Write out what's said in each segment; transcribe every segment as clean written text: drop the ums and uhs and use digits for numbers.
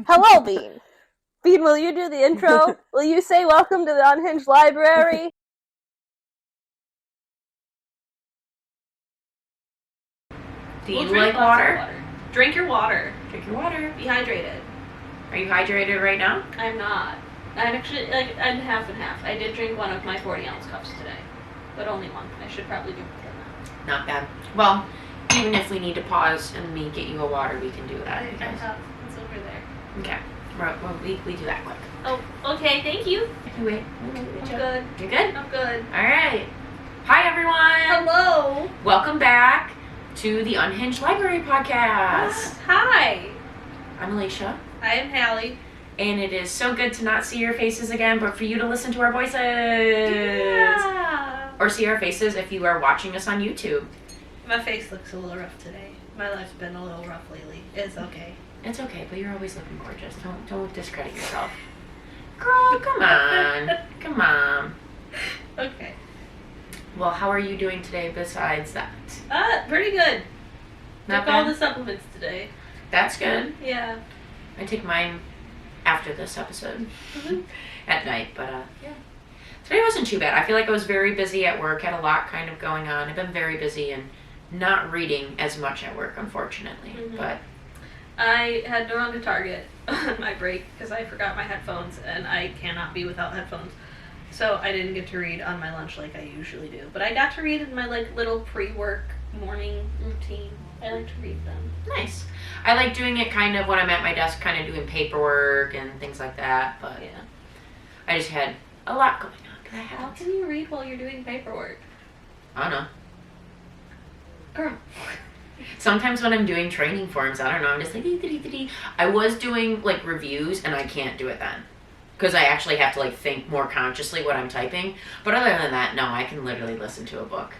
Hello, Bean. Bean, will you do the intro? Will you say welcome to the Unhinged Library? Do you like water? Drink your water. Drink your water. Be hydrated. Are you hydrated right now? I'm not. I'm actually, I'm half and half. I did drink one of my 40-ounce cups today, but only one. I should probably do more than that. Not bad. Well, even if we need to pause and me get you a water, we can do that. I have. It's over there. Okay. Well, we do that quick. Oh, okay. Thank you. Wait. I'm good. You're good? I'm good. All right. Hi, everyone. Hello. Welcome back to the Unhinged Library Podcast. Hi. I'm Alicia. I am Callie. And it is so good to not see your faces again, but for you to listen to our voices. Yeah. Or see our faces if you are watching us on YouTube. My face looks a little rough today. My life's been a little rough lately. It's okay. It's okay, but you're always looking gorgeous. Don't discredit yourself. Girl, come on. Come on. Okay. Well, how are you doing today besides that? Pretty good. Not Took all bad? the supplements today. That's good. Yeah. I take mine after this episode. At night, but yeah. Today wasn't too bad. I feel like I was very busy at work, had a lot kind of going on. I've been very busy and not reading as much at work, unfortunately. But I had to run to Target on my break because I forgot my headphones and I cannot be without headphones. So I didn't get to read on my lunch like I usually do. But I got to read in my little pre-work morning routine. I like to read them. nice. I like doing it kind of when I'm at my desk, kind of doing paperwork and things like that. But Yeah. I just had a lot going on. How can you read while you're doing paperwork? I don't know. Girl. Sometimes when I'm doing training forms, I don't know, I'm just like, dee. I was doing like reviews and I can't do it then. Because I actually have to like think more consciously what I'm typing. But other than that, no, I can literally listen to a book.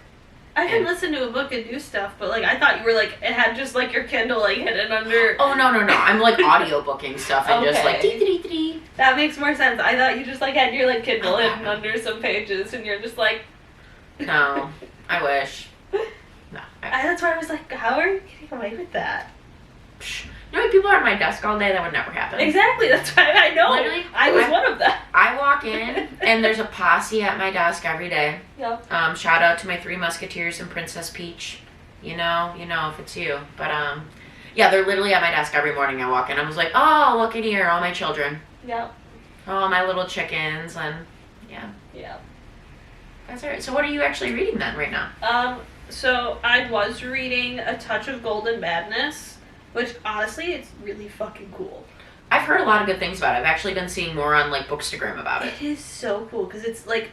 I can listen to a book and do stuff, but like I thought you were like, it had just like your Kindle like hidden under. Oh, no. I'm like audiobooking stuff and just like dee. That makes more sense. I thought you just like had your like Kindle hidden no. under some pages and you're just like. No, I wish. No. That's why I was like, how are you getting away with that? You know, people are at my desk all day, that would never happen. Exactly, that's why I know. Literally, I was one of them. I walk in and there's a posse at my desk every day. Yep. Shout out to my 3 Musketeers and Princess Peach. You know if it's you. But yeah, they're literally at my desk every morning. I walk in, I was like, oh, look at here, all my children. Yep. Oh, my little chickens, and yeah. Yep. That's all right. So what are you actually reading then right now? So I was reading A Touch of Golden Madness, which honestly, it's really fucking cool. I've heard a lot of good things about it. I've actually been seeing more on like Bookstagram about it. It is so cool because it's like,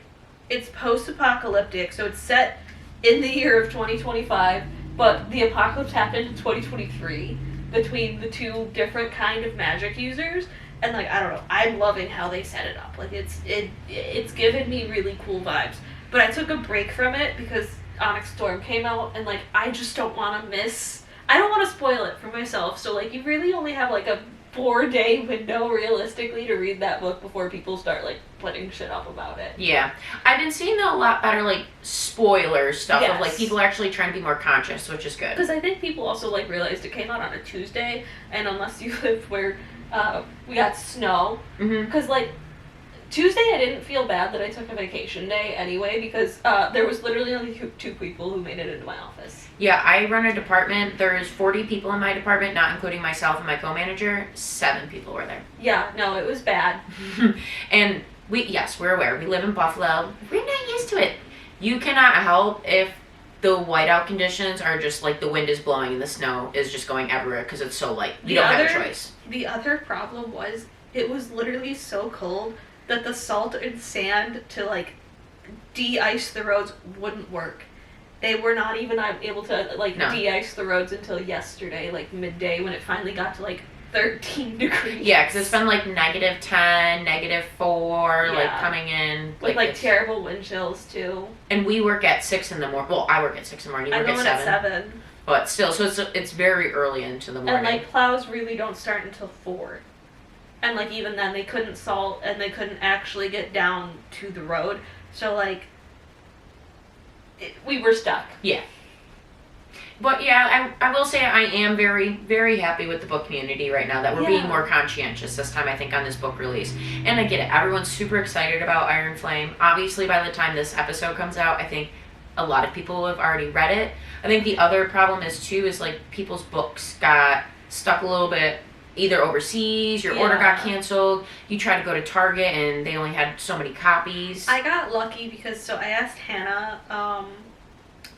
it's post-apocalyptic, so it's set in the year of 2025, but the apocalypse happened in 2023 between the two different kind of magic users. And like, I don't know, I'm loving how they set it up. Like it's given me really cool vibes. But I took a break from it because Onyx Storm came out and like I just don't want to miss. I don't want to spoil it for myself. So like you really only have like a 4-day window realistically to read that book before people start like putting shit up about it. Yeah. I've been seeing a lot better like spoiler stuff of like Yes. people actually trying to be more conscious, which is good. Because I think people also like realized it came out on a Tuesday, and unless you live where we got snow, because like Tuesday I didn't feel bad that I took a vacation day anyway because there was literally only 2 people who made it into my office. Yeah, I run a department. There's 40 people in my department, not including myself and my co-manager. 7 people were there. Yeah, no, it was bad. And we're aware. We live in Buffalo. We're not used to it. You cannot help if the whiteout conditions are just like the wind is blowing and the snow is just going everywhere because it's so light. You don't have a choice. The other problem was it was literally so cold that the salt and sand to like de-ice the roads wouldn't work. They were not even able to like de-ice the roads until yesterday, like midday, when it finally got to like 13 degrees. Yeah, because it's been like -10, -4, like coming in. With like terrible wind chills too. And we work at 6 in the morning. Well, I work at 6 in the morning. You work at 7. But still, so it's very early into the morning. And like plows really don't start until 4. And like even then they couldn't salt and they couldn't actually get down to the road. So like we were stuck. Yeah. But yeah, I will say I am very, very happy with the book community right now that we're being more conscientious this time, I think, on this book release. And I get it. Everyone's super excited about Iron Flame. Obviously, by the time this episode comes out, I think a lot of people have already read it. I think the other problem is, too, is like people's books got stuck a little bit either overseas, your order got canceled, you tried to go to Target and they only had so many copies. I got lucky because, I asked Hannah,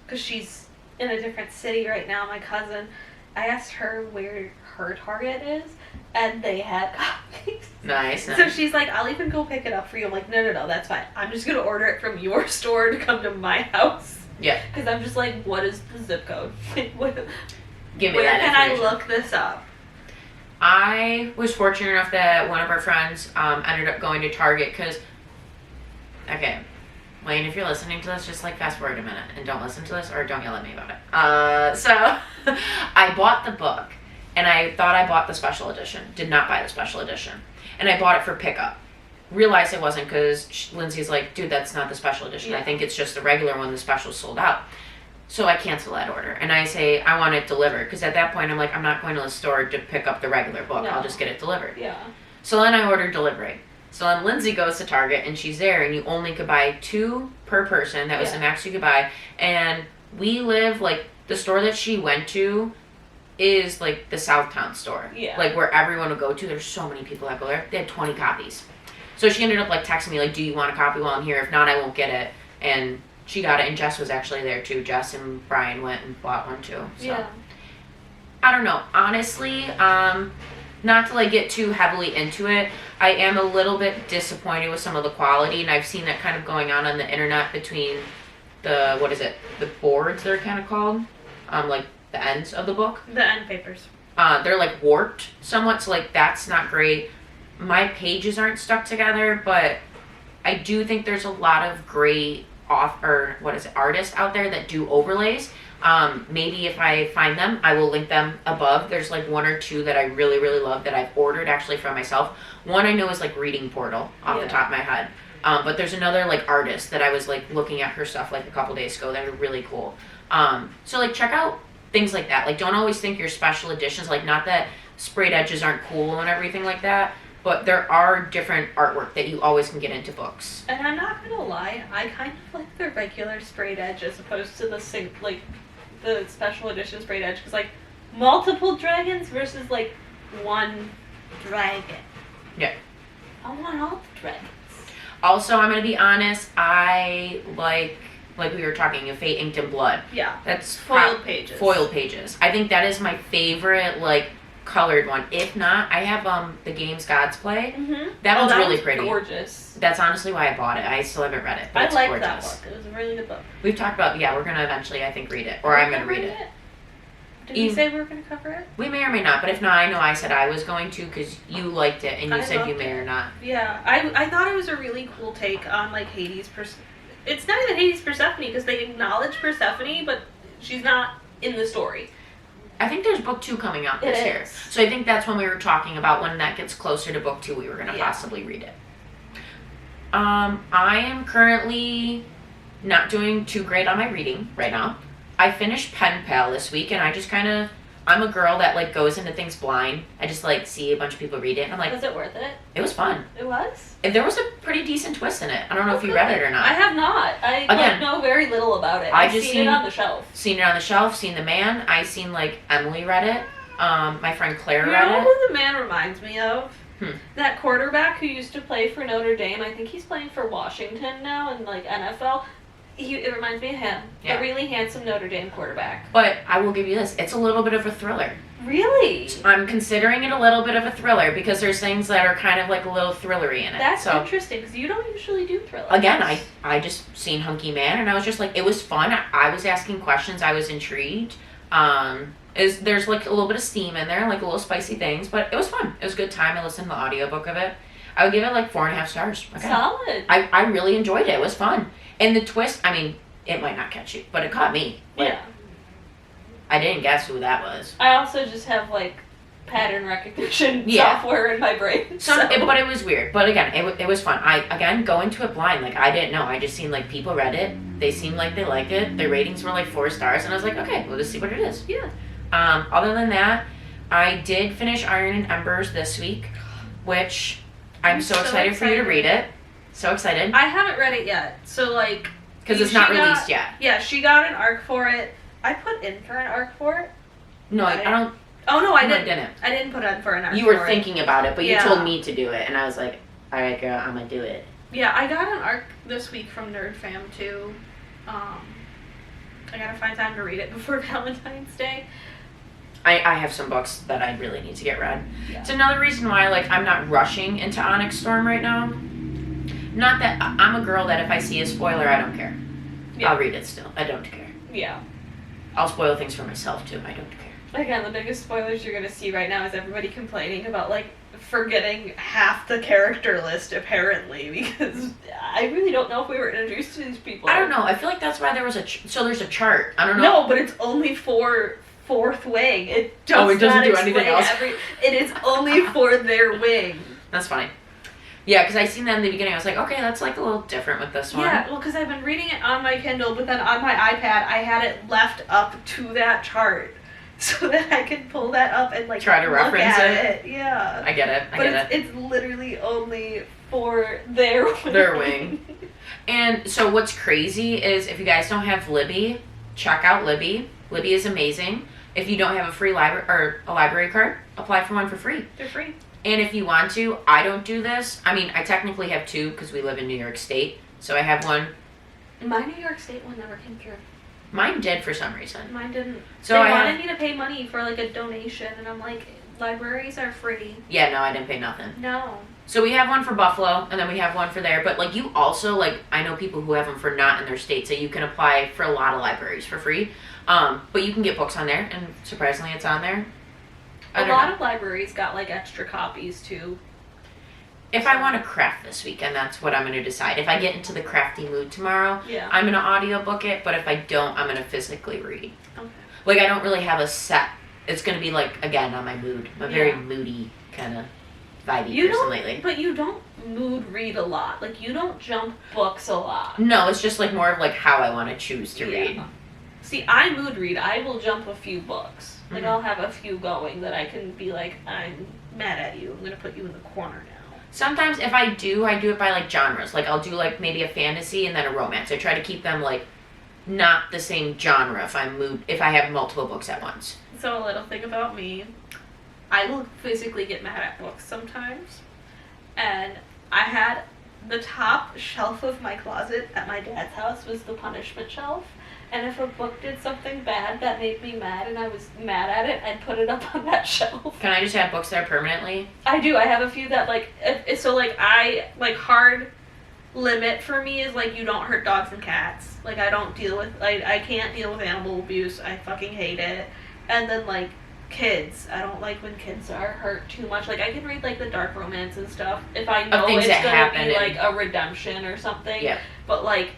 because she's in a different city right now, my cousin, I asked her where her Target is, and they had copies. Nice. So she's like, I'll even go pick it up for you. I'm like, no, that's fine. I'm just going to order it from your store to come to my house. Yeah. Because I'm just like, what is the zip code? Give me where that can I information. look this up? I was fortunate enough that one of our friends ended up going to Target because, okay, Wayne, if you're listening to this, just like fast forward a minute and don't listen to this or don't yell at me about it. So I bought the book and I thought I bought the special edition. Did not buy the special edition. And I bought it for pickup. Realized it wasn't because Lindsay's like, dude, that's not the special edition. Yeah. I think it's just the regular one. The special sold out. So I cancel that order and I say I want it delivered because at that point I'm like, I'm not going to the store to pick up the regular book. No. I'll just get it delivered. Yeah. So then I ordered delivery. So then Lindsay goes to Target and she's there and you only could buy 2 per person. That was the max you could buy. And we live, like, the store that she went to is like the Southtown store. Yeah. Like where everyone would go to. There's so many people that go there. They had 20 copies. So she ended up like texting me like, do you want a copy while I'm here? If not, I won't get it. And she got it, and Jess was actually there too. Jess and Brian went and bought one too. So. Yeah. I don't know. Honestly, not to like get too heavily into it, I am a little bit disappointed with some of the quality, and I've seen that kind of going on the internet between the, the boards they're kind of called, like the ends of the book. The end papers. They're like warped somewhat, so like that's not great. My pages aren't stuck together, but I do think there's a lot of great artists out there that do overlays. Maybe if I find them, I will link them above. There's like 1 or 2 that I really, really love that I've ordered actually for myself. One I know is like Reading Portal off the top of my head. But there's another like artist that I was like looking at her stuff like a couple days ago that are really cool. So like check out things like that. Like don't always think your special editions, like not that sprayed edges aren't cool and everything like that, but there are different artwork that you always can get into books. And I'm not gonna lie, I kind of like the regular sprayed edge as opposed to the special edition sprayed edge, because like multiple dragons versus like one dragon. Yeah. I want all the dragons. Also, I'm gonna be honest, I like we were talking, a Fate Inked in Blood. Yeah. That's Foiled pages. Foiled pages. I think that is my favorite like colored one. If not, I have the Games Gods Play. Mm-hmm. That one's really was pretty. Gorgeous. That's honestly why I bought it. I still haven't read it, but I it's like gorgeous. that book. It was a really good book. We've talked about, we're gonna eventually I think read it, or I'm gonna read it. Did we say we were gonna cover it? We may or may not, but if not, I know I said I was going to because you liked it and you said you may or not. Yeah, I thought it was a really cool take on like Hades. It's not even Hades Persephone because they acknowledge Persephone, but she's not in the story. I think there's book 2 coming out this year. So I think that's when we were talking about when that gets closer to book 2, we were going to possibly read it. I am currently not doing too great on my reading right now. I finished Pen Pal this week, and I just kind of, I'm a girl that like goes into things blind. I just like see a bunch of people read it, and I'm like, Was it worth it? it was fun. It was? And there was a pretty decent twist in it. I don't know if you read it or not. I have not. I know very little about it. I've just seen it on the shelf. Seen it on the shelf, seen the man. I seen like Emily read it. My friend Claire read You know it. who the man reminds me of? That quarterback who used to play for Notre Dame. I think he's playing for Washington now in like NFL. It reminds me of him. Yeah. A really handsome Notre Dame quarterback. But I will give you this. It's a little bit of a thriller. Really? I'm considering it a little bit of a thriller because there's things that are kind of like a little thrillery in it. That's so, interesting because you don't usually do thrillers. Again, I just seen Hunky Man and I was just like, it was fun. I was asking questions. I was intrigued. There's like a little bit of steam in there, like a little spicy things, but it was fun. It was a good time. I listened to the audiobook of it. I would give it like 4.5 stars. Okay. Solid. I really enjoyed it. It was fun. And the twist, I mean, it might not catch you, but it caught me. Yeah. I didn't guess who that was. I also just have like pattern recognition Yeah. software in my brain. But it was weird. But again, it was fun. I go into it blind. Like, I didn't know. I just seen, like, people read it. They seemed like they liked it. Their ratings were, like, 4 stars. And I was like, okay, we'll just see what it is. Yeah. Other than that, I did finish Iron and Embers this week, which I'm so excited for you to read it. So excited. I haven't read it yet. So, like... Because it's not released yet. Yeah, she got an arc for it. I put in for an arc for it. No, I don't... Oh, no, I didn't. didn't. I didn't put in for an arc You were thinking about it, but you Yeah. told me to do it. And I was like, all right, girl, I'm going to do it. Yeah, I got an arc this week from Nerd Fam, too. I gotta find time to read it before Valentine's Day. I have some books that I really need to get read. Yeah. It's another reason why, like, I'm not rushing into Onyx Storm right now. Not that I'm a girl that if I see a spoiler, I don't care. Yeah. I'll read it still. I don't care. Yeah. I'll spoil things for myself, too. I don't care. Again, the biggest spoilers you're gonna see right now is everybody complaining about, like, forgetting half the character list, apparently, because I really don't know if we were introduced to these people. I don't know. I feel like that's why there was so there's a chart. I don't know. No, but it's only for Fourth Wing. It does it doesn't not do anything explain else? It is only for their wing. That's funny. Yeah, because I seen that in the beginning. I was like, okay, that's like a little different with this one. Yeah, well, because I've been reading it on my Kindle, but then on my iPad, I had it left up to that chart so that I could pull that up and, like, try to look reference at it. Yeah. I get it. But it's literally only for their wing. Their wing. And so what's crazy is if you guys don't have Libby, check out Libby. Libby is amazing. If you don't have a free library or a library card, apply for one for free. They're free. And if you want to, I don't do this. I mean, I technically have 2 because we live in New York State. So I have one. My New York State one never came through. Mine did for some reason. Mine didn't. So they I wanted me to pay money for, like, a donation, and I'm like, libraries are free. Yeah, no, I didn't pay nothing. No. So we have one for Buffalo, and then we have one for there. But, like, you also, like, I know people who have them for not in their state, so you can apply for a lot of libraries for free. But you can get books on there, and surprisingly, it's on there. A lot of libraries got, like, extra copies, too. If I want to craft this weekend, that's what I'm going to decide. If I get into the crafty mood tomorrow, Yeah. I'm going to audiobook it, but if I don't, I'm going to physically read. Okay. Like, I don't really have a set. It's going to be, like, again, on my mood. I'm a very Yeah. moody kind of vibey You person don't, lately. but you don't mood read a lot. Like, you don't jump books a lot. No, it's just, like, more of, like, how I want to choose to read. See, I mood read. I will jump a few books. Like, Mhm. I'll have a few going that I can be like, I'm mad at you. I'm going to put you in the corner now. Sometimes if I do it by, like, genres. Like, I'll do, like, maybe a fantasy and then a romance. I try to keep them, like, not the same genre if I have multiple books at once. So, a little thing about me, I will physically get mad at books sometimes. And I had the top shelf of my closet at my dad's house was the punishment shelf. And if a book did something bad that made me mad and I was mad at it, I'd put it up on that shelf. Can I just have books there permanently? I do. I have a few that, like, hard limit for me is, like, you don't hurt dogs and cats. Like, I don't deal with, I can't deal with animal abuse. I fucking hate it. And then, like, kids. I don't like when kids are hurt too much. Like, I can read, like, the dark romance and stuff if I know things it's that gonna happen be, like, a redemption or something. Yeah. But, like,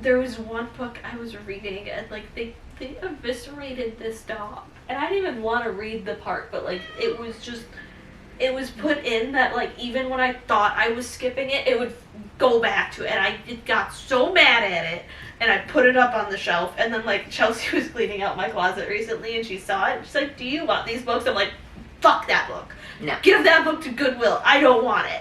there was one book I was reading and, like, they eviscerated this dog. And I didn't even want to read the part, but, like, it was put in that, like, even when I thought I was skipping it, it would go back to it. And I got so mad at it, and I put it up on the shelf. And then, like, Chelsea was cleaning out my closet recently, and she saw it. And she's like, do you want these books? I'm like, fuck that book. No. Give that book to Goodwill. I don't want it.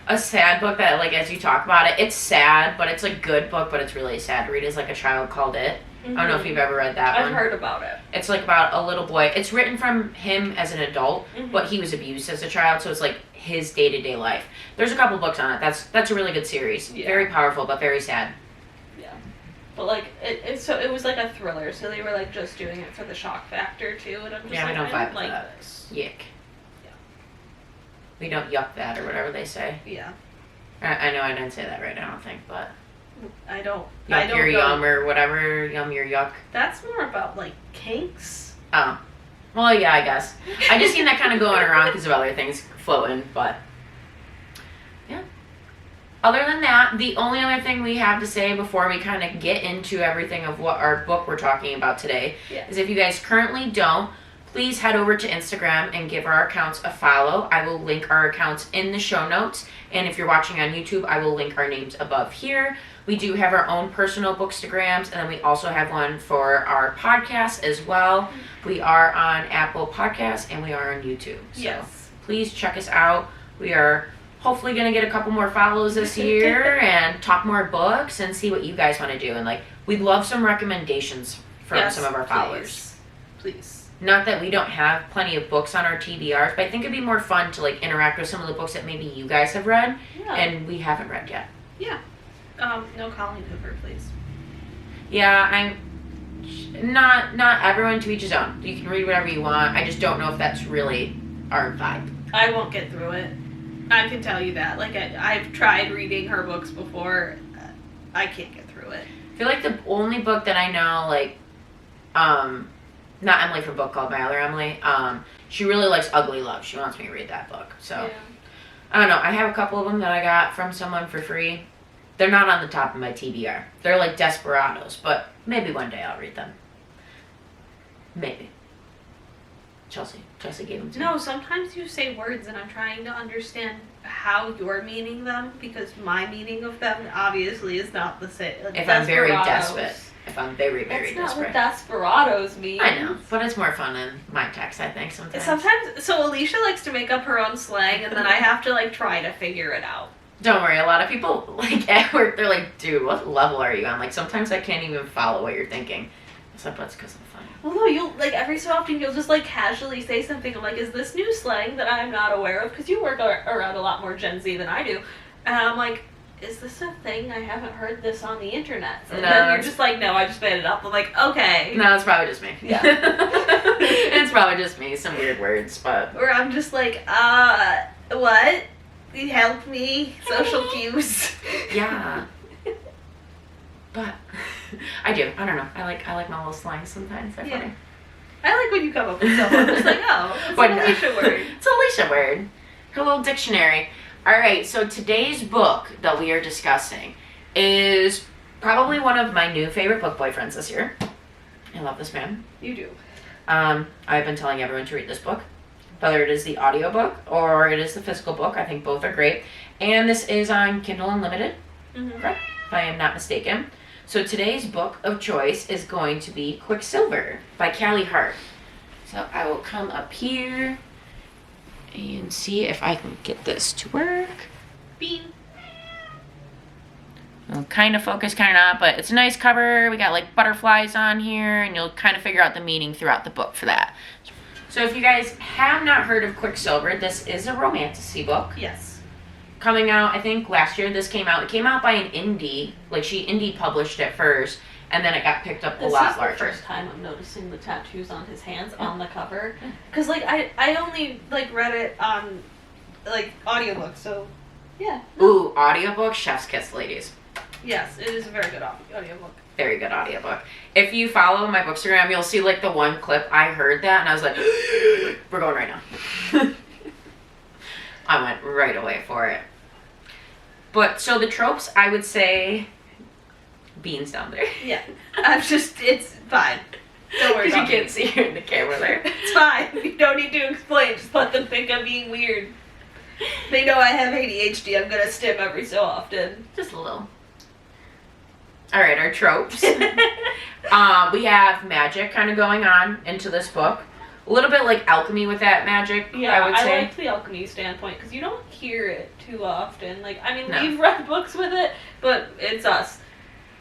A sad book that, like, as you talk about it, it's sad, but it's a good book, but it's really sad to read, is, like, A Child Called It. Mm-hmm. I don't know if you've ever read that one. I've heard about it. It's, like, about a little boy. It's written from him as an adult, Mm-hmm. but he was abused as a child, so it's, like, his day-to-day life. There's a couple books on it. That's a really good series. Yeah. Very powerful, but very sad. Yeah. But, like, it was, like, a thriller, so they were, like, just doing it for the shock factor, too, and I'm just Yeah, like, I don't vibe with like that. this. Yuck. Yeah. We don't yuck that, or whatever they say. Yeah. I know I didn't say that right, I don't think, but... I don't Yuck your know. yum, or whatever, yum your yuck. That's more about, like, kinks. Oh. Well, yeah, I guess. I just seen that kind of going around because of other things floating, but... Yeah. Other than that, the only other thing we have to say before we kind of get into everything of what our book we're talking about today Yeah. is if you guys currently don't, please head over to Instagram and give our accounts a follow. I will link our accounts in the show notes. And if you're watching on YouTube, I will link our names above here. We do have our own personal bookstagrams, and then we also have one for our podcast as well. We are on Apple Podcasts, and we are on YouTube. So Yes. please check us out. We are hopefully going to get a couple more follows this year and talk more books and see what you guys want to do. And, like, we'd love some recommendations from some of our followers. Please. Not that we don't have plenty of books on our TBRs, but I think it'd be more fun to, like, interact with some of the books that maybe you guys have read and we haven't read yet. Yeah. No Colleen Hoover, please. Yeah, I'm not everyone to each his own. You can read whatever you want. I just don't know if that's really our vibe. I won't get through it. I can tell you that. Like, I've tried reading her books before. I can't get through it. I feel like the only book that I know, like, not Emily from Book Club by other Emily, she really likes Ugly Love. She wants me to read that book. So, Yeah. I don't know. I have a couple of them that I got from someone for free. They're not on the top of my TBR. They're like Desperados, but maybe one day I'll read them. Maybe. Chelsea gave them to me. No, sometimes you say words and I'm trying to understand how you're meaning them because my meaning of them obviously is not the same. Like, If I'm very Desperados. desperate. If I'm very, very That's desperate. not what Desperados means. I know, but it's more fun in my text, I think, sometimes. So Alicia likes to make up her own slang and then I have to, like, try to figure it out. Don't worry, a lot of people, like, at work, they're like, dude, what level are you on? Like, sometimes I can't even follow what you're thinking. It's like, that's because of the fun. Well, no, you'll, like, every so often you'll just, like, casually say something. I'm like, is this new slang that I'm not aware of? Because you work around a lot more Gen Z than I do. And I'm like, is this a thing? I haven't heard this on the internet. And then you're just like, no, I just made it up. I'm like, okay. No, it's probably just me. Yeah. It's probably just me, some weird words, but... Or I'm just like, what? Help me. Social cues. Yeah. But I do. I don't know. I like my little slang sometimes. They're funny. I like when you come up with stuff. I'm just like, oh, it's But an no. Alicia word. It's a Alicia word. Her little dictionary. Alright, so today's book that we are discussing is probably one of my new favorite book boyfriends this year. I love this man. You do. I've been telling everyone to read this book. Whether it is the audiobook or it is the physical book. I think both are great. And this is on Kindle Unlimited, correct? If I am not mistaken. So today's book of choice is going to be Quicksilver by Callie Hart. So I will come up here and see if I can get this to work. Bean. I'll kind of focus, kind of not, but it's a nice cover. We got like butterflies on here, and you'll kind of figure out the meaning throughout the book for that. So if you guys have not heard of Quicksilver, this is a romantasy book. Yes. Coming out, I think last year this came out. It came out by an indie. Like, she indie published it first, and then it got picked up a lot larger. This is the first time I'm noticing the tattoos on his hands on the cover. Because, like, I only, like, read it on, like, audiobook, so, yeah. Ooh, audiobook, chef's kiss, ladies. Yes, it is a very good audiobook. Very good audiobook. If you follow my bookstagram, you'll see, like, the one clip. I heard that, and I was like, we're going right now. I went right away for it. But, so the tropes, I would say, beans down there. Yeah. It's fine. Don't worry Because you about can't me. see her in the camera there. It's fine. You don't need to explain. Just let them think I'm being weird. They know I have ADHD. I'm gonna stim every so often. Just a little. Alright, our tropes. We have magic kind of going on into this book. A little bit like alchemy with that magic, Yeah, I would say. like the alchemy standpoint because you don't hear it too often. Like, I mean, No. we've read books with it, but it's us.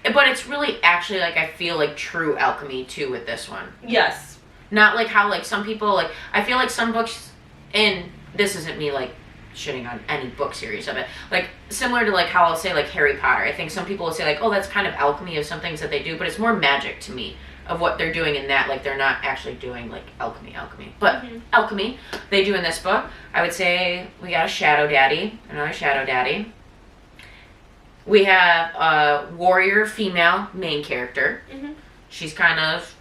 But it's really actually, like, I feel like true alchemy, too, with this one. Yes. Not like how, like, some people, like, I feel like some books, and this isn't me, like, shitting on any book series of it. Like, similar to, like, how I'll say, like, Harry Potter. I think some people will say, like, oh, that's kind of alchemy of some things that they do, but it's more magic to me of what they're doing in that. Like, they're not actually doing, like, alchemy. But alchemy, they do in this book. I would say we got a shadow daddy, another shadow daddy. We have a warrior female main character. She's kind of...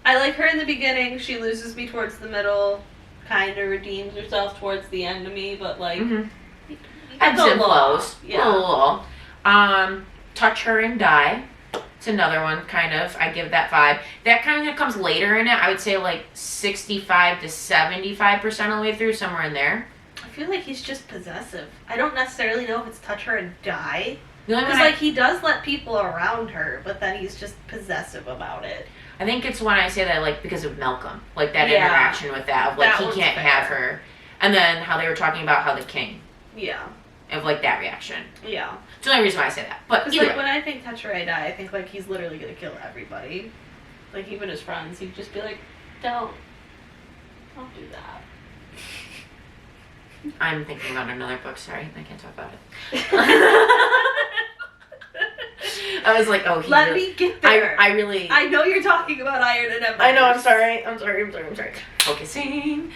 I like her in the beginning. She loses me towards the middle. Kind of redeems herself towards the end of me, but, like... Ebbs and flows. Yeah. Touch Her and Die. It's another one, kind of. I give that 5. That kind of comes later in it. I would say like 65 to 75% of the way through, somewhere in there. I feel like he's just possessive. I don't necessarily know if it's touch her and die. The only Because, one like, he does let people around her, but then he's just possessive about it. I think it's when I say that, like, because of Malcolm. Like, that Yeah. interaction with that. Of, like, That he one's can't fair. have her. And then how they were talking about how the king. Yeah. Of, like, that reaction. Yeah. It's the only reason why I say that. But Because, either like, way. when I think touch her, I die, I think, like, he's literally gonna kill everybody. Like, even his friends. He'd just be like, don't do that. I'm thinking about another book. Sorry, I can't talk about it. I was like, oh, he Let really, me get there. I really... I know you're talking about Iron and Embers. I know, I'm sorry. Focusing.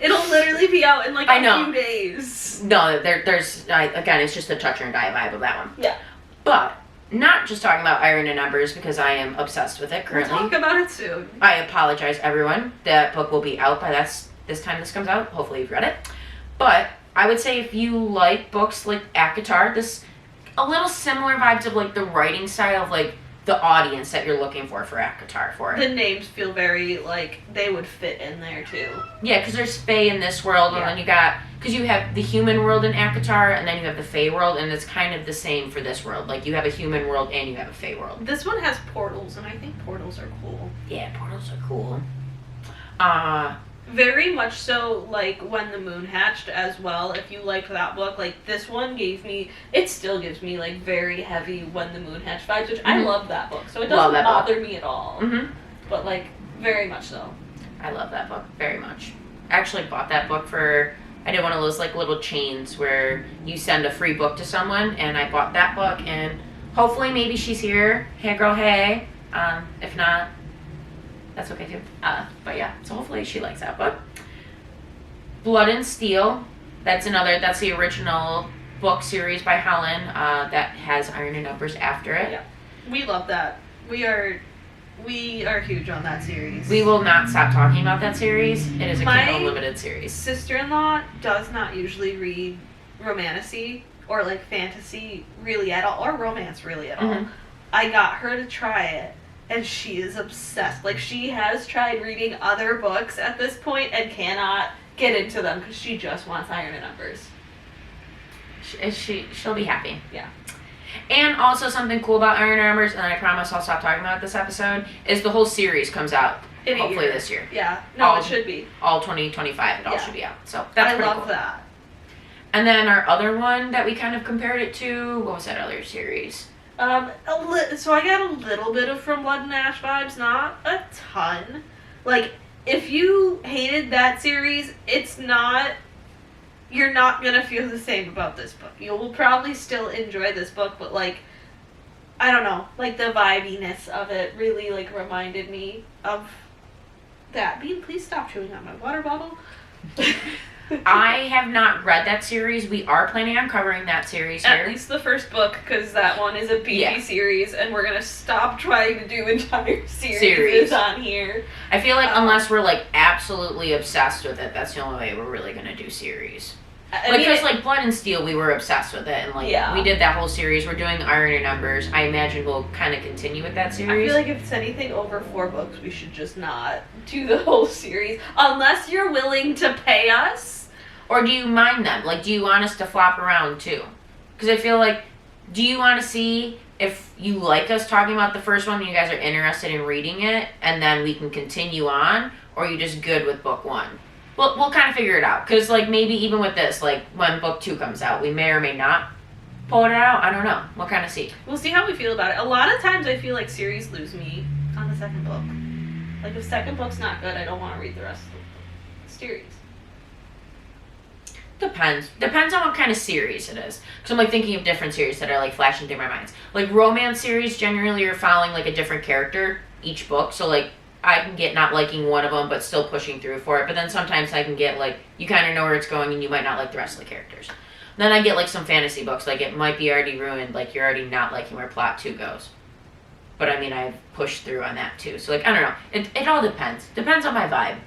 It'll literally be out in like I a know. few days. No, there's again, it's just the touch and die vibe of that one. Yeah. But not just talking about Iron and Embers because I am obsessed with it currently. We'll talk about it soon. I apologize, everyone. That book will be out by this time this comes out. Hopefully you've read it. But I would say if you like books like ACOTAR, this a little similar vibes of like the writing style of like the audience that you're looking for ACOTAR for it. The names feel very like they would fit in there too. Yeah, because there's Fae in this world, and then you got, because you have the human world in ACOTAR, and then you have the Fae world, and it's kind of the same for this world. Like, you have a human world and you have a Fae world. This one has portals, and I think portals are cool. Yeah, portals are cool. Very much so, like, When the Moon Hatched as well. If you liked that book, like, this one it still gives me, like, very heavy When the Moon Hatched vibes, which I love that book. So it doesn't bother me at all. Mm-hmm. But, like, very much so. I love that book very much. I actually bought that book I did one of those, like, little chains where you send a free book to someone, and I bought that book, and hopefully maybe she's here. Hey, girl, hey. If not, that's okay too. But yeah, so hopefully she likes that book. Blood and Steel. That's the original book series by Helen that has Iron and Embers after it. Yeah. We love that. We are huge on that series. We will not stop talking about that series. It is a My Kindle Unlimited series. Sister-in-law does not usually read romantasy or like fantasy really at all, or romance really at all. Mhm. I got her to try it, and she is obsessed. Like, she has tried reading other books at this point and cannot get into them because she just wants Iron and Embers. She'll be happy. Yeah. And also something cool about Iron and Embers, and I promise I'll stop talking about it this episode, is the whole series comes out In a hopefully year. this year. Yeah. No, All- it should be. All 2025, it all Yeah. should be out. So that's I pretty love cool. that. And then our other one that we kind of compared it to, what was that other series? So I got a little bit of From Blood and Ash vibes, not a ton. Like, if you hated that series, you're not gonna feel the same about this book. You will probably still enjoy this book, but like, I don't know, like the vibiness of it really like reminded me of that. Bean, please stop chewing on my water bottle. I have not read that series. We are planning on covering that series here. At least the first book, because that one is a beefy series, and we're gonna stop trying to do entire series on here. I feel like unless we're like absolutely obsessed with it, that's the only way we're really gonna do series. Because like Blood and Steel, we were obsessed with it, and like we did that whole series. We're doing Iron and Embers. I imagine we'll kind of continue with that series. I feel like if it's anything over 4 books, we should just not do the whole series, unless you're willing to pay us. Or do you mind them? Like, do you want us to flop around too? Because I feel like, do you want to see if you like us talking about the first one and you guys are interested in reading it, and then we can continue on? Or are you just good with book 1? Well, we'll kind of figure it out. Because, like, maybe even with this, like, when book 2 comes out, we may or may not pull it out. I don't know. We'll kind of see. We'll see how we feel about it. A lot of times I feel like series lose me on the second book. Like, if second book's not good, I don't want to read the rest of the series. Depends on what kind of series it is. Because I'm like thinking of different series that are like flashing through my minds. Like romance series generally are following like a different character each book. So like I can get not liking one of them but still pushing through for it. But then sometimes I can get like you kind of know where it's going and you might not like the rest of the characters. Then I get like some fantasy books like it might be already ruined. Like you're already not liking where plot 2 goes. But I mean I've pushed through on that too. So like I don't know. It all depends. Depends on my vibe.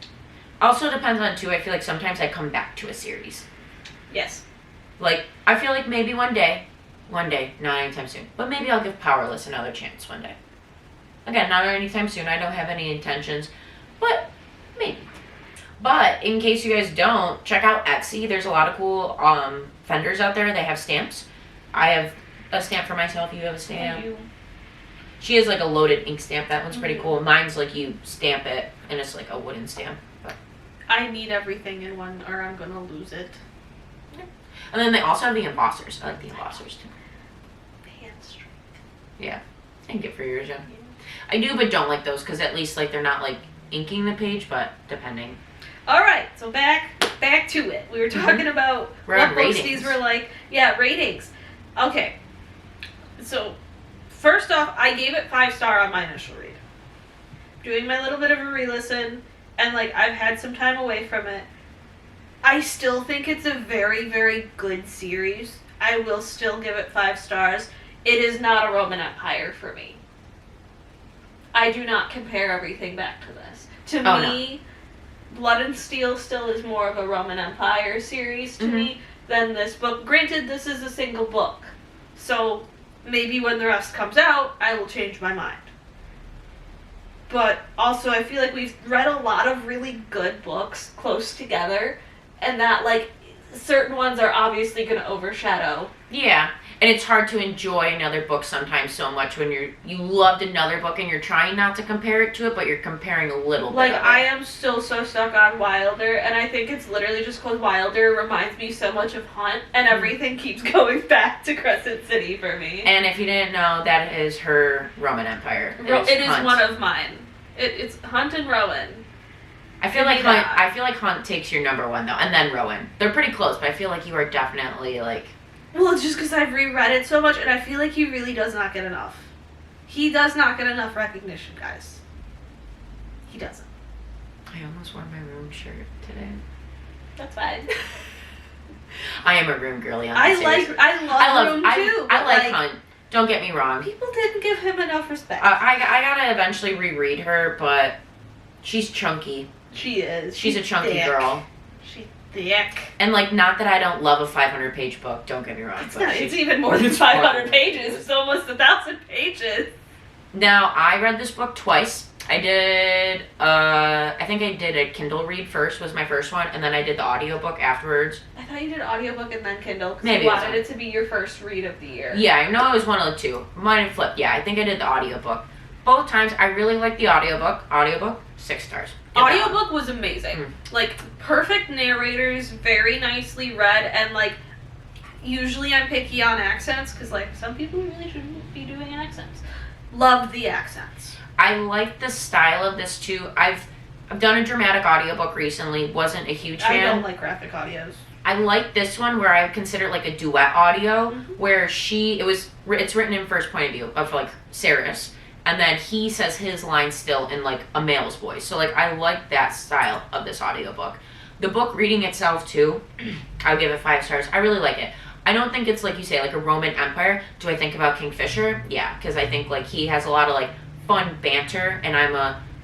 Also depends on too I feel like sometimes I come back to a series. Yes. Like, I feel like maybe one day One day, not anytime soon. But maybe I'll give Powerless another chance one day. Again, not anytime soon. I don't have any intentions, but maybe. But in case you guys don't, check out Etsy. There's a lot of cool vendors out there. They have stamps. I have a stamp for myself. You have a stamp. She has like a loaded ink stamp. That one's pretty cool. Mine's like you stamp it and it's like a wooden stamp. But I need everything in one or I'm gonna lose it. and then they also have the embossers. I like the embossers too. Hand strength. Yeah. I can get for yours, yeah. I do, but don't like those because at least like they're not like inking the page, but depending. All right, so back to it. We were talking about what books these were like. Yeah, ratings. Okay. So, first off, I gave it 5-star on my initial read. Doing my little bit of a re-listen, and like I've had some time away from it. I still think it's a very, very good series. I will still give it 5 stars. It is not a Roman Empire for me. I do not compare everything back to this. To me, Blood and Steel still is more of a Roman Empire series to me than this book. Granted, this is a single book. So maybe when the rest comes out, I will change my mind. But also, I feel like we've read a lot of really good books close together, and that, like, certain ones are obviously going to overshadow. Yeah, and it's hard to enjoy another book sometimes so much when you loved another book and you're trying not to compare it to it, but you're comparing a little bit. Like, I am still so stuck on Wilder, and I think it's literally just because Wilder reminds me so much of Hunt, and everything keeps going back to Crescent City for me. And if you didn't know, that is her Roman Empire. It is one of mine. It's Hunt and Rowan. I feel like Hunt takes your number one though, and then Rowan. They're pretty close, but I feel like you are definitely like. Well, it's just because I've reread it so much, and I feel like he really does not get enough. He does not get enough recognition, guys. He doesn't. I almost wore my Room shirt today. That's fine. I am a Room girly. I love Room too. I like Hunt. Don't get me wrong. People didn't give him enough respect. I gotta eventually reread her, but she's chunky. She is. She's a chunky girl. She's thick. And like, not that I don't love a 500-page book. Don't get me wrong. It's even more than 500 pages. It's almost 1,000 pages. Now, I read this book twice. I did, I think I did a Kindle read first, was my first one, and then I did the audiobook afterwards. I thought you did audiobook and then Kindle, because Maybe you wanted it to be your first read of the year. Yeah, I know it was one of the two. Mine and flipped. Yeah, I think I did the audiobook. Both times, I really liked the audiobook. Audiobook, 6 stars. Audiobook was amazing. Like, perfect narrators, very nicely read, and like, usually I'm picky on accents, because like, some people really shouldn't be doing accents. Loved the accents. I like the style of this too. I've done a dramatic audiobook recently. Wasn't a huge fan. I don't like graphic audios. I like this one where I consider it like a duet audio, where it's written in first point of view of like Saris, and then he says his line still in like a male's voice. So like I like that style of this audiobook. The book reading itself too, I would give it 5 stars. I really like it. I don't think it's like you say like a Roman Empire. Do I think about Kingfisher? Yeah, because I think like he has a lot of like fun banter, and I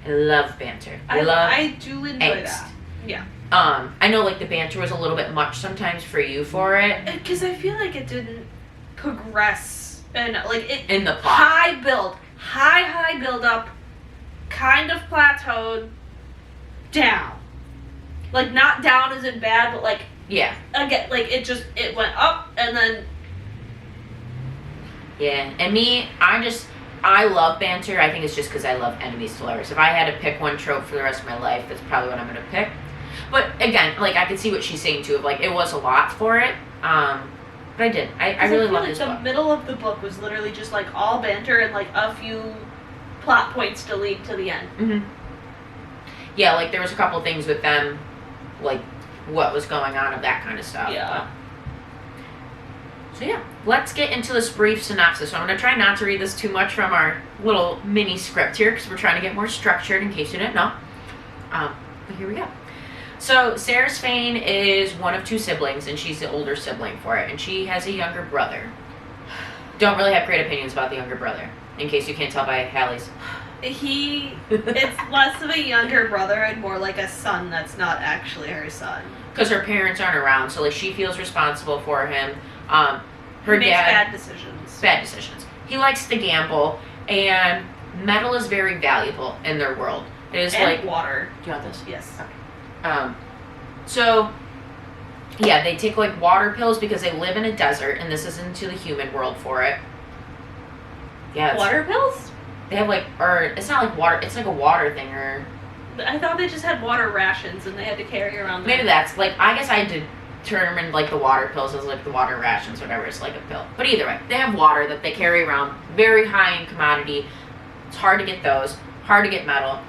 love banter. I do enjoy angst. that. Yeah. I know like the banter was a little bit much sometimes for you for it. Because I feel like it didn't progress, and like it in the plot. High build up, kind of plateaued, down. Like not down as in bad, but like yeah. Again, like it went up and then. Yeah, and me, I love banter. I think it's just because I love enemies to lovers. If I had to pick one trope for the rest of my life, that's probably what I'm going to pick. But again, like I could see what she's saying too. Of like it was a lot for it, but I did. I really love this book. The middle of the book was literally just like all banter and like a few plot points to lead to the end. Yeah, like there was a couple things with them, like what was going on of that kind of stuff. Yeah. So yeah, let's get into this brief synopsis. So I'm going to try not to read this too much from our little mini script here because we're trying to get more structured in case you didn't know. But here we go. So Saris Fane is one of 2 siblings, and she's the older sibling for it, and she has a younger brother. Don't really have great opinions about the younger brother, in case you can't tell by Hallie's. It's less of a younger brother and more like a son that's not actually her son. Because her parents aren't around, so like she feels responsible for him. Her makes dad bad decisions. bad decisions. He likes to gamble, and metal is very valuable in their world. It is And like water. Do you want this? Yes. So yeah, they take like water pills because they live in a desert, and this is into the human world for it. Yeah, Water pills? they have like, or it's not like water. It's like a water thing, or I thought they just had water rations and they had to carry around. maybe that's like. I guess I determined like the water pills as like the water rations, whatever. It's like a pill, but either way, they have water that they carry around. Very high in commodity. It's hard to get those. Hard to get metal.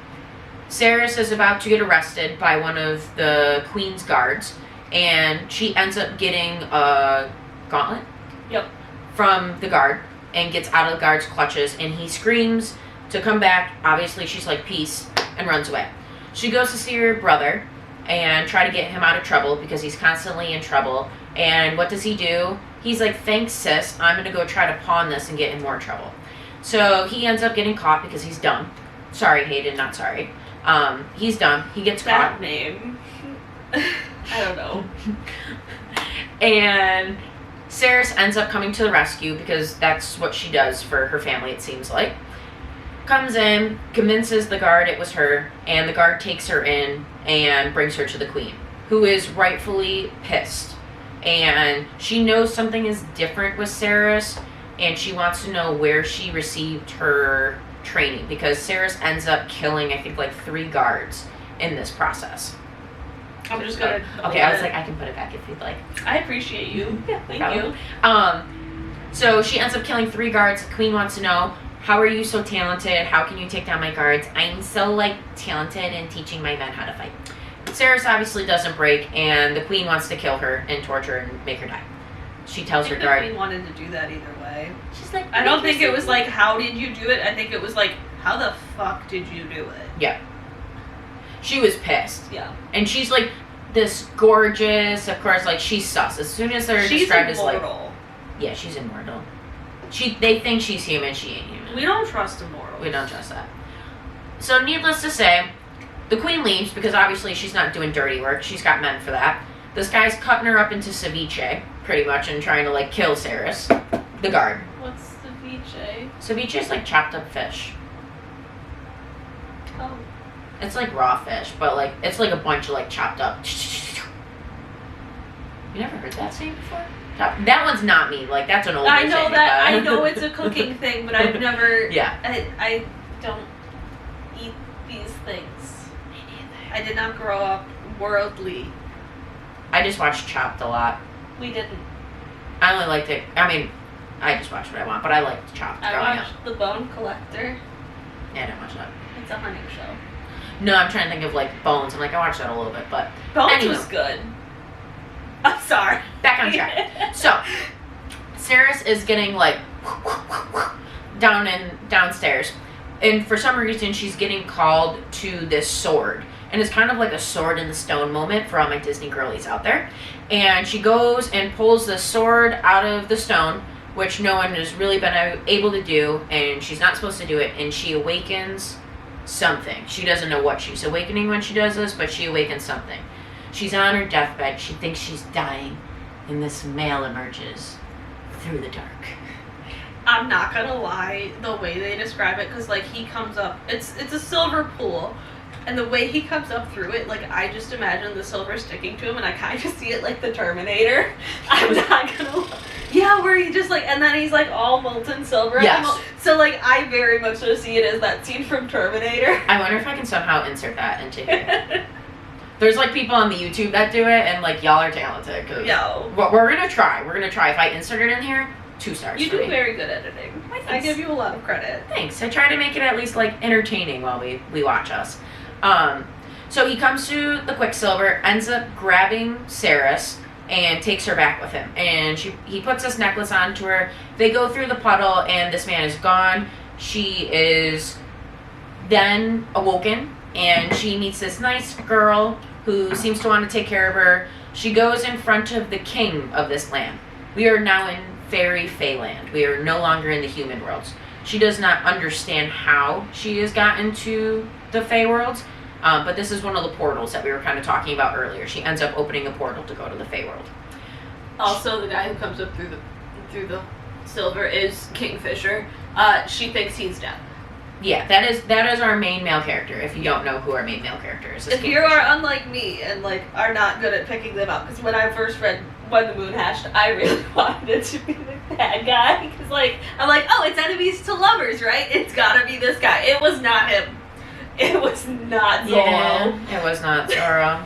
Ceres is about to get arrested by one of the Queen's guards, and she ends up getting a gauntlet. Yep. From the guard, and gets out of the guard's clutches, and he screams to come back. Obviously, she's like, peace, and runs away. She goes to see her brother and try to get him out of trouble because he's constantly in trouble. And what does he do? He's like, thanks, sis. I'm going to go try to pawn this and get in more trouble. So he ends up getting caught because he's dumb. Sorry, Hayden, not sorry. He's dumb. He gets That caught. name. I don't know. And Ceres ends up coming to the rescue because that's what she does for her family, it seems like. Comes in, convinces the guard it was her, and the guard takes her in and brings her to the queen, who is rightfully pissed. And she knows something is different with Ceres, and she wants to know where she received her training, because Ceres ends up killing, I think, like 3 guards in this process. I'm just gonna. Okay, I was like, I can put it back if you'd like. I appreciate you. Yeah, thank you. So she ends up killing 3 guards. The queen wants to know, how are you so talented? How can you take down my guards? I'm so, like, talented in teaching my men how to fight. Ceres obviously doesn't break, and the queen wants to kill her and torture and make her die. She tells her guard. The queen wanted to do that either way. She's like, I don't think it was like, how did you do it? I think it was like, how the fuck did you do it? Yeah. She was pissed. Yeah. And she's like this gorgeous, of course, like she's sus. As soon as they're described as like, yeah, she's immortal. They think she's human. She ain't human. We don't trust immortals. We don't trust that. So needless to say, the queen leaves because obviously she's not doing dirty work. She's got men for that. This guy's cutting her up into ceviche, pretty much, and trying to like kill Ceres, the guard. What's ceviche? Ceviche is like chopped up fish. Oh. It's like raw fish, but like it's like a bunch of like chopped up. You never heard that saying before? That one's not me. Like that's an old. I know that. I know it's a cooking thing, but I've never. Yeah. I don't eat these things. Me neither. I did not grow up worldly. I just watched Chopped a lot. We didn't. I only liked it. I mean, I just watch what I want, but I liked Chopped growing I up. watched The Bone Collector. Yeah, I didn't watch that. It's a hunting show. No, I'm trying to think of like Bones. I'm like, I watched that a little bit, but Bones anyway. was good. I'm sorry. Back on track. So, Ceres is getting like downstairs, and for some reason she's getting called to this sword, and it's kind of like a sword in the stone moment for all my Disney girlies out there. And she goes and pulls the sword out of the stone, which no one has really been able to do, and she's not supposed to do it, and she awakens something. She doesn't know what she's awakening when she does this, but she awakens something. She's on her deathbed. She thinks she's dying, and this male emerges through the dark. I'm not gonna lie, the way they describe it, because like he comes up, it's a silver pool, and the way he comes up through it, like I just imagine the silver sticking to him, and I kind of see it like the Terminator. I'm not gonna lie. Yeah, where he just like, and then he's like all molten silver. Yes. So like I very much so see it as that scene from Terminator. I wonder if I can somehow insert that into here. There's like people on the YouTube that do it, and like y'all are talented. Cause Yo. We're gonna try. We're gonna try. If I insert it in here, 2 stars. You for do me. very good editing. I give you a lot of credit. Thanks. I try to make it at least like entertaining while we watch us. So he comes to the Quicksilver, ends up grabbing Ceres, and takes her back with him. And he puts this necklace onto her. They go through the puddle, and this man is gone. She is then awoken, and she meets this nice girl who seems to want to take care of her. She goes in front of the king of this land. We are now in fairy Feyland. We are no longer in the human worlds. She does not understand how she has gotten to the Fey worlds, but this is one of the portals that we were kind of talking about earlier. She ends up opening a portal to go to the Fey world. Also, the guy who comes up through through the silver is Kingfisher. She thinks he's dead. Yeah, that is our main male character. If you don't know who our main male character is, If you are unlike me and like are not good at picking them up, because when I first read When the Moon Hatched, I really wanted it to be the bad guy. Because like I'm like, oh, it's enemies to lovers, right? It's gotta be this guy. It was not him. It was not Zolo. Yeah, it was not Zoro.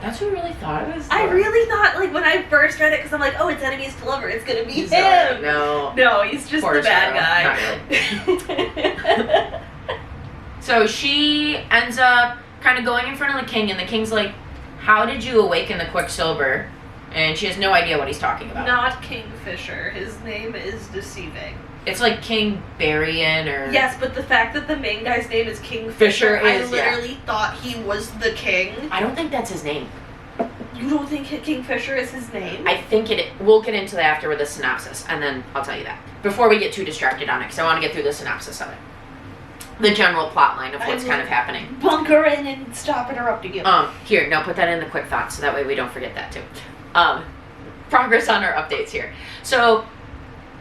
That's who we really thought it was. I really thought, like, when I first read it, because I'm like, oh, it's enemies to lover, it's gonna be Zoro. him. No, he's just poor the bad Zoro. guy. Not really. So she ends up kind of going in front of the king, and the king's like, how did you awaken the Quicksilver? And she has no idea what he's talking about. Not Kingfisher. His name is deceiving. It's like King Barian or... Yes, but the fact that the main guy's name is Kingfisher, I literally thought he was the king. I don't think that's his name. You don't think Kingfisher is his name? I think it... We'll get into that after with the synopsis, and then I'll tell you that. Before we get too distracted on it, because I want to get through the synopsis of it. The general plot line of what's kind of happening. Bunker in and stop interrupting you. Here, no, put that in the quick thoughts, so that way we don't forget that too. Progress on our updates here. So...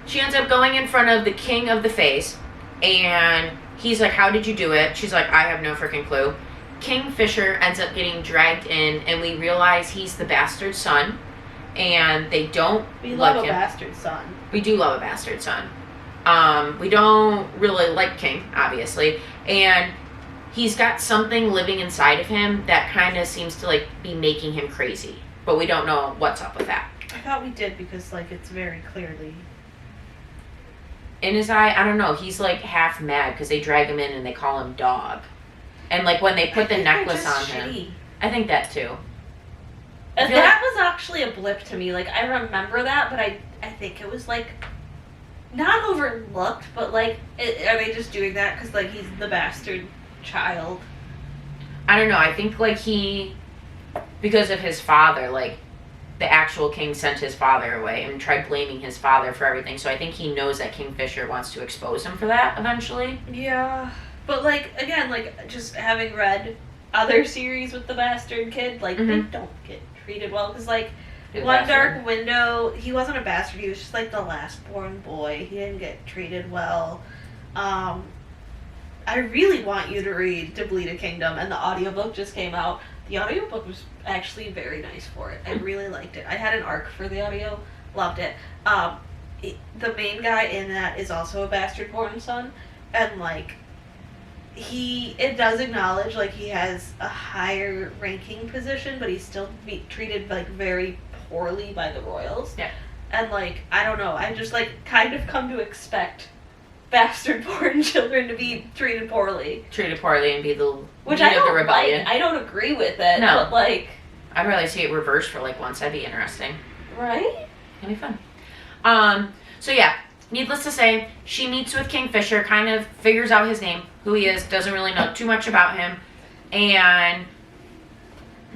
She ends up going in front of the king of the face, and he's like, how did you do it? She's like, I have no freaking clue. Kingfisher ends up getting dragged in, and we realize he's the bastard son, and they don't We like love him. a bastard son. We do love a bastard son. We don't really like King, obviously, and he's got something living inside of him that kind of seems to, like, be making him crazy, but we don't know what's up with that. I thought we did because, like, it's very clearly... In his eye, I don't know, he's like half mad because they drag him in and they call him dog. And like when they put the necklace on him. I think that too. And that was actually a blip to me. Like, I remember that, but I think it was like not overlooked, but like, are they just doing that because like he's the bastard child? I don't know, I think like because of his father, like the actual king sent his father away and tried blaming his father for everything. So I think he knows that Kingfisher wants to expose him for that eventually. Yeah. But, like, again, like, just having read other series with the bastard kid, like, they don't get treated well. Because, like, One Dark Window, he wasn't a bastard. He was just, like, the last born boy. He didn't get treated well. I really want you to read To Bleed a Kingdom, and the audiobook just came out. The audiobook was actually very nice for it. I really liked it. I had an arc for the audio. Loved it. The main guy in that is also a bastard-born son. And, like, it does acknowledge, like, he has a higher ranking position, but he's still treated, like, very poorly by the royals. Yeah. And, like, I don't know. I just, like, kind of come to expect bastard-born children to be treated poorly. Treated poorly and be the Which leader I of the don't rebellion. like. I don't agree with it. No. But, like... I'd rather see it reversed for like once. That'd be interesting. Right? It'd be fun. So yeah, needless to say, she meets with Kingfisher, kind of figures out his name, who he is, doesn't really know too much about him, and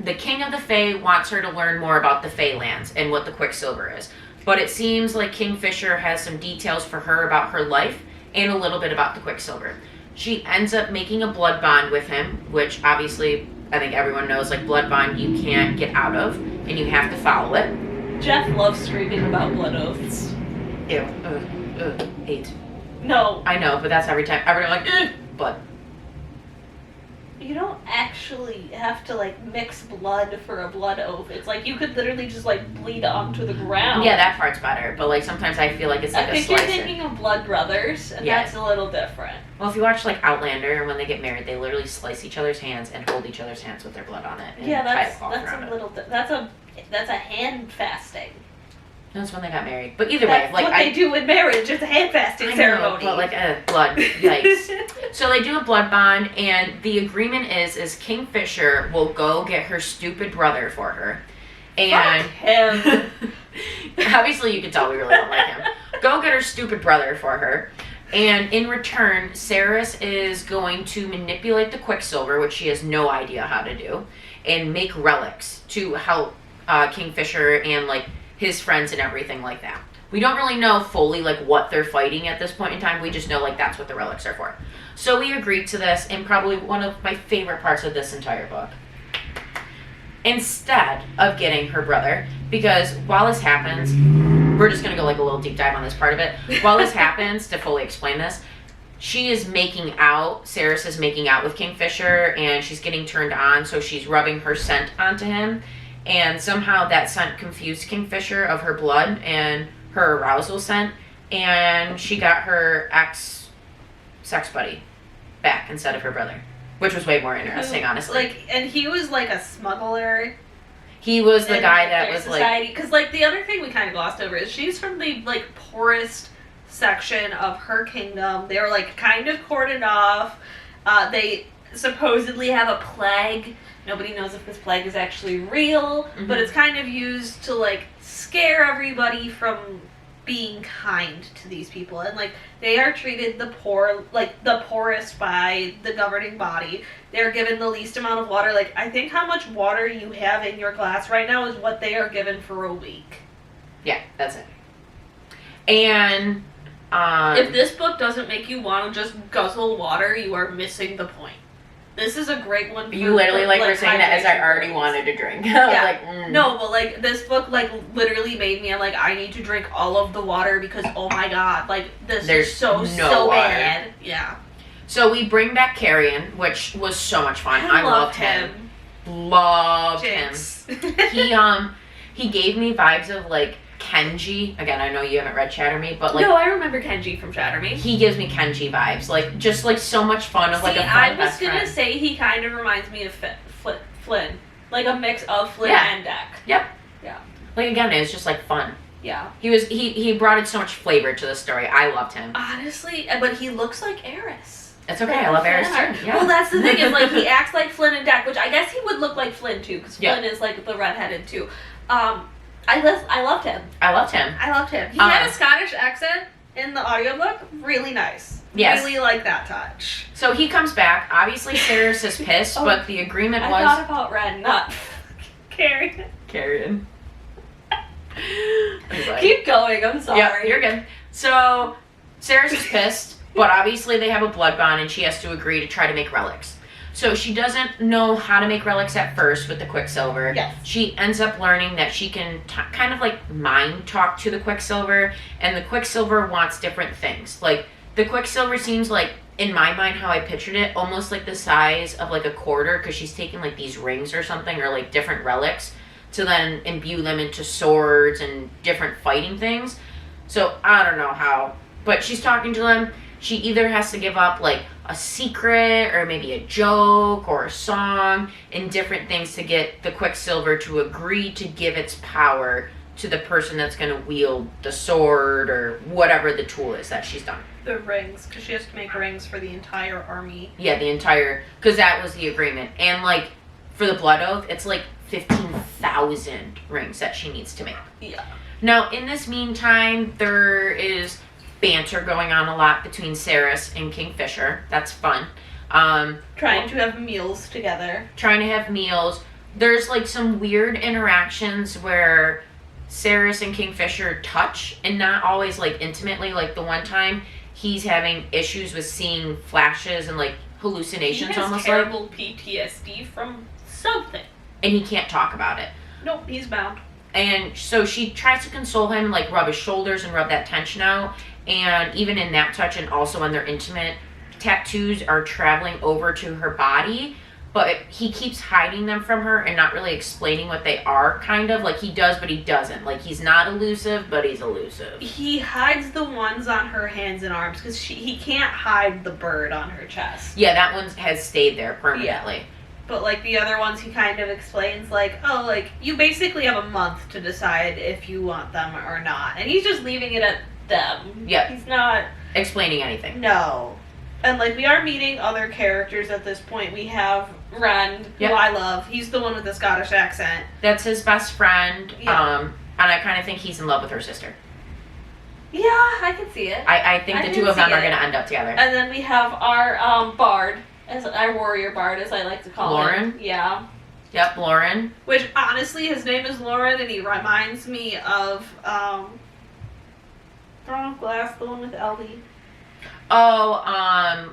the King of the Fae wants her to learn more about the Fae lands and what the Quicksilver is. But it seems like Kingfisher has some details for her about her life and a little bit about the Quicksilver. She ends up making a blood bond with him, which obviously I think everyone knows, like, blood bond you can't get out of, and you have to follow it. Jeff loves screaming about blood oaths. Ew. Hate. No. I know, but that's every time. Everyone like, blood. You don't actually have to, like, mix blood for a blood oath. It's like you could literally just, like, bleed onto the ground. Yeah, that part's better, but, like, sometimes I feel like it's like I a think slicer. you're thinking of Blood Brothers, and Yeah. that's a little different. Well, if you watch, like, Outlander, and when they get married, they literally slice each other's hands and hold each other's hands with their blood on it. And Yeah, tie that's cloth around a it. little. That's a hand fasting. That's when they got married. But either That's way, like, what they do in marriage. It's a hand fasting I know, ceremony. but like blood, yikes. So they do a blood bond, and the agreement is Kingfisher will go get her stupid brother for her, and Fuck him. obviously you can tell we really don't like him. Go get her stupid brother for her, and in return, Ceres is going to manipulate the Quicksilver, which she has no idea how to do, and make relics to help Kingfisher and like his friends and everything like that. We don't really know fully like what they're fighting at this point in time. We just know like that's what the relics are for. So we agreed to this, and probably one of my favorite parts of this entire book. Instead of getting her brother, because while this happens, we're just going to go like a little deep dive on this part of it. While this happens, to fully explain this, Sarris is making out with Kingfisher, and she's getting turned on, so she's rubbing her scent onto him, and somehow that scent confused Kingfisher of her blood and her arousal scent, and she got her ex-sex buddy back instead of her brother, which was way more interesting, honestly. And he was like a smuggler. He was the guy that was society. Because like the other thing we kind of glossed over is she's from the like poorest section of her kingdom. They were like kind of cordoned off. They supposedly have a plague. Nobody knows if this plague is actually real, but it's kind of used to like scare everybody from being kind to these people. And like they are treated the poorest by the governing body. They're given the least amount of water. Like I think how much water you have in your glass right now is what they are given for a week. Yeah, that's it. And if this book doesn't make you want to just guzzle water, you are missing the point. This is a great one. You literally were saying that as I already wanted to drink. Yeah. No, but like this book literally made me I need to drink all of the water because oh my god, this is so bad. Yeah. So we bring back Carrion, which was so much fun. I loved him. Loved Jinx. him. He gave me vibes of like Kenji. Again, I know you haven't read Shatter Me, but like no, I remember Kenji from Shatter Me. He gives me Kenji vibes, like just like so much fun of like a fun I was best gonna friend. say he kind of reminds me of Flynn, like a mix of Flynn and Deck. Yep. Yeah. Like again, it's just like fun. Yeah. He brought in so much flavor to the story. I loved him. Honestly, but he looks like Eris. It's okay. I love Eris too. Yeah. Well, that's the thing is like he acts like Flynn and Deck, which I guess he would look like Flynn too, because Flynn is like the redheaded too. I loved him. I loved him. He had a Scottish accent in the audiobook. Really nice. Yes. Really like that touch. So he comes back. Obviously, Sarris is pissed, but the agreement was... I thought about Ren, not Carrion. Carrion. Keep going, I'm sorry. Yeah, you're good. So, Sarris is pissed, but obviously they have a blood bond and she has to agree to try to make relics. So she doesn't know how to make relics at first with the Quicksilver. Yes. She ends up learning that she can kind of like mind talk to the Quicksilver, and the Quicksilver wants different things. Like, the Quicksilver seems like, in my mind, how I pictured it, almost like the size of like a quarter, because she's taking like these rings or something, or like different relics, to then imbue them into swords and different fighting things. So I don't know how, but she's talking to them. She either has to give up like a secret or maybe a joke or a song and different things to get the Quicksilver to agree to give its power to the person that's going to wield the sword or whatever the tool is that she's done. The rings, because she has to make rings for the entire army. Yeah, because that was the agreement. And like for the Blood Oath, it's like 15,000 rings that she needs to make. Yeah. Now, in this meantime, there is banter going on a lot between Sarris and Kingfisher. That's fun. Trying to have meals together. There's like some weird interactions where Sarris and Kingfisher touch, and not always like intimately. Like the one time he's having issues with seeing flashes and like hallucinations, almost terrible PTSD from something, and he can't talk about it. Nope, he's bound. And so she tries to console him, like rub his shoulders and rub that tension out. And even in that touch, and also when they're intimate, tattoos are traveling over to her body, but he keeps hiding them from her and not really explaining what they are, kind of. Like, he does, but he doesn't. Like, he's not elusive, but he's elusive. He hides the ones on her hands and arms, because he can't hide the bird on her chest. Yeah, that one has stayed there permanently. Yeah. But, like, the other ones, he kind of explains, like, oh, like, you basically have a month to decide if you want them or not. And he's just leaving it at them. Yep. He's not explaining anything. No. And, like, we are meeting other characters at this point. We have Ren, who I love. He's the one with the Scottish accent. That's his best friend. Yeah. And I kind of think he's in love with her sister. Yeah, I can see it. I think the two of them are going to end up together. And then we have our bard, as our warrior bard, as I like to call Lauren? him. Yeah. Yep, Lauren. Which, honestly, his name is Lauren, and he reminds me of Throne of Glass, the one with Ellie. Oh,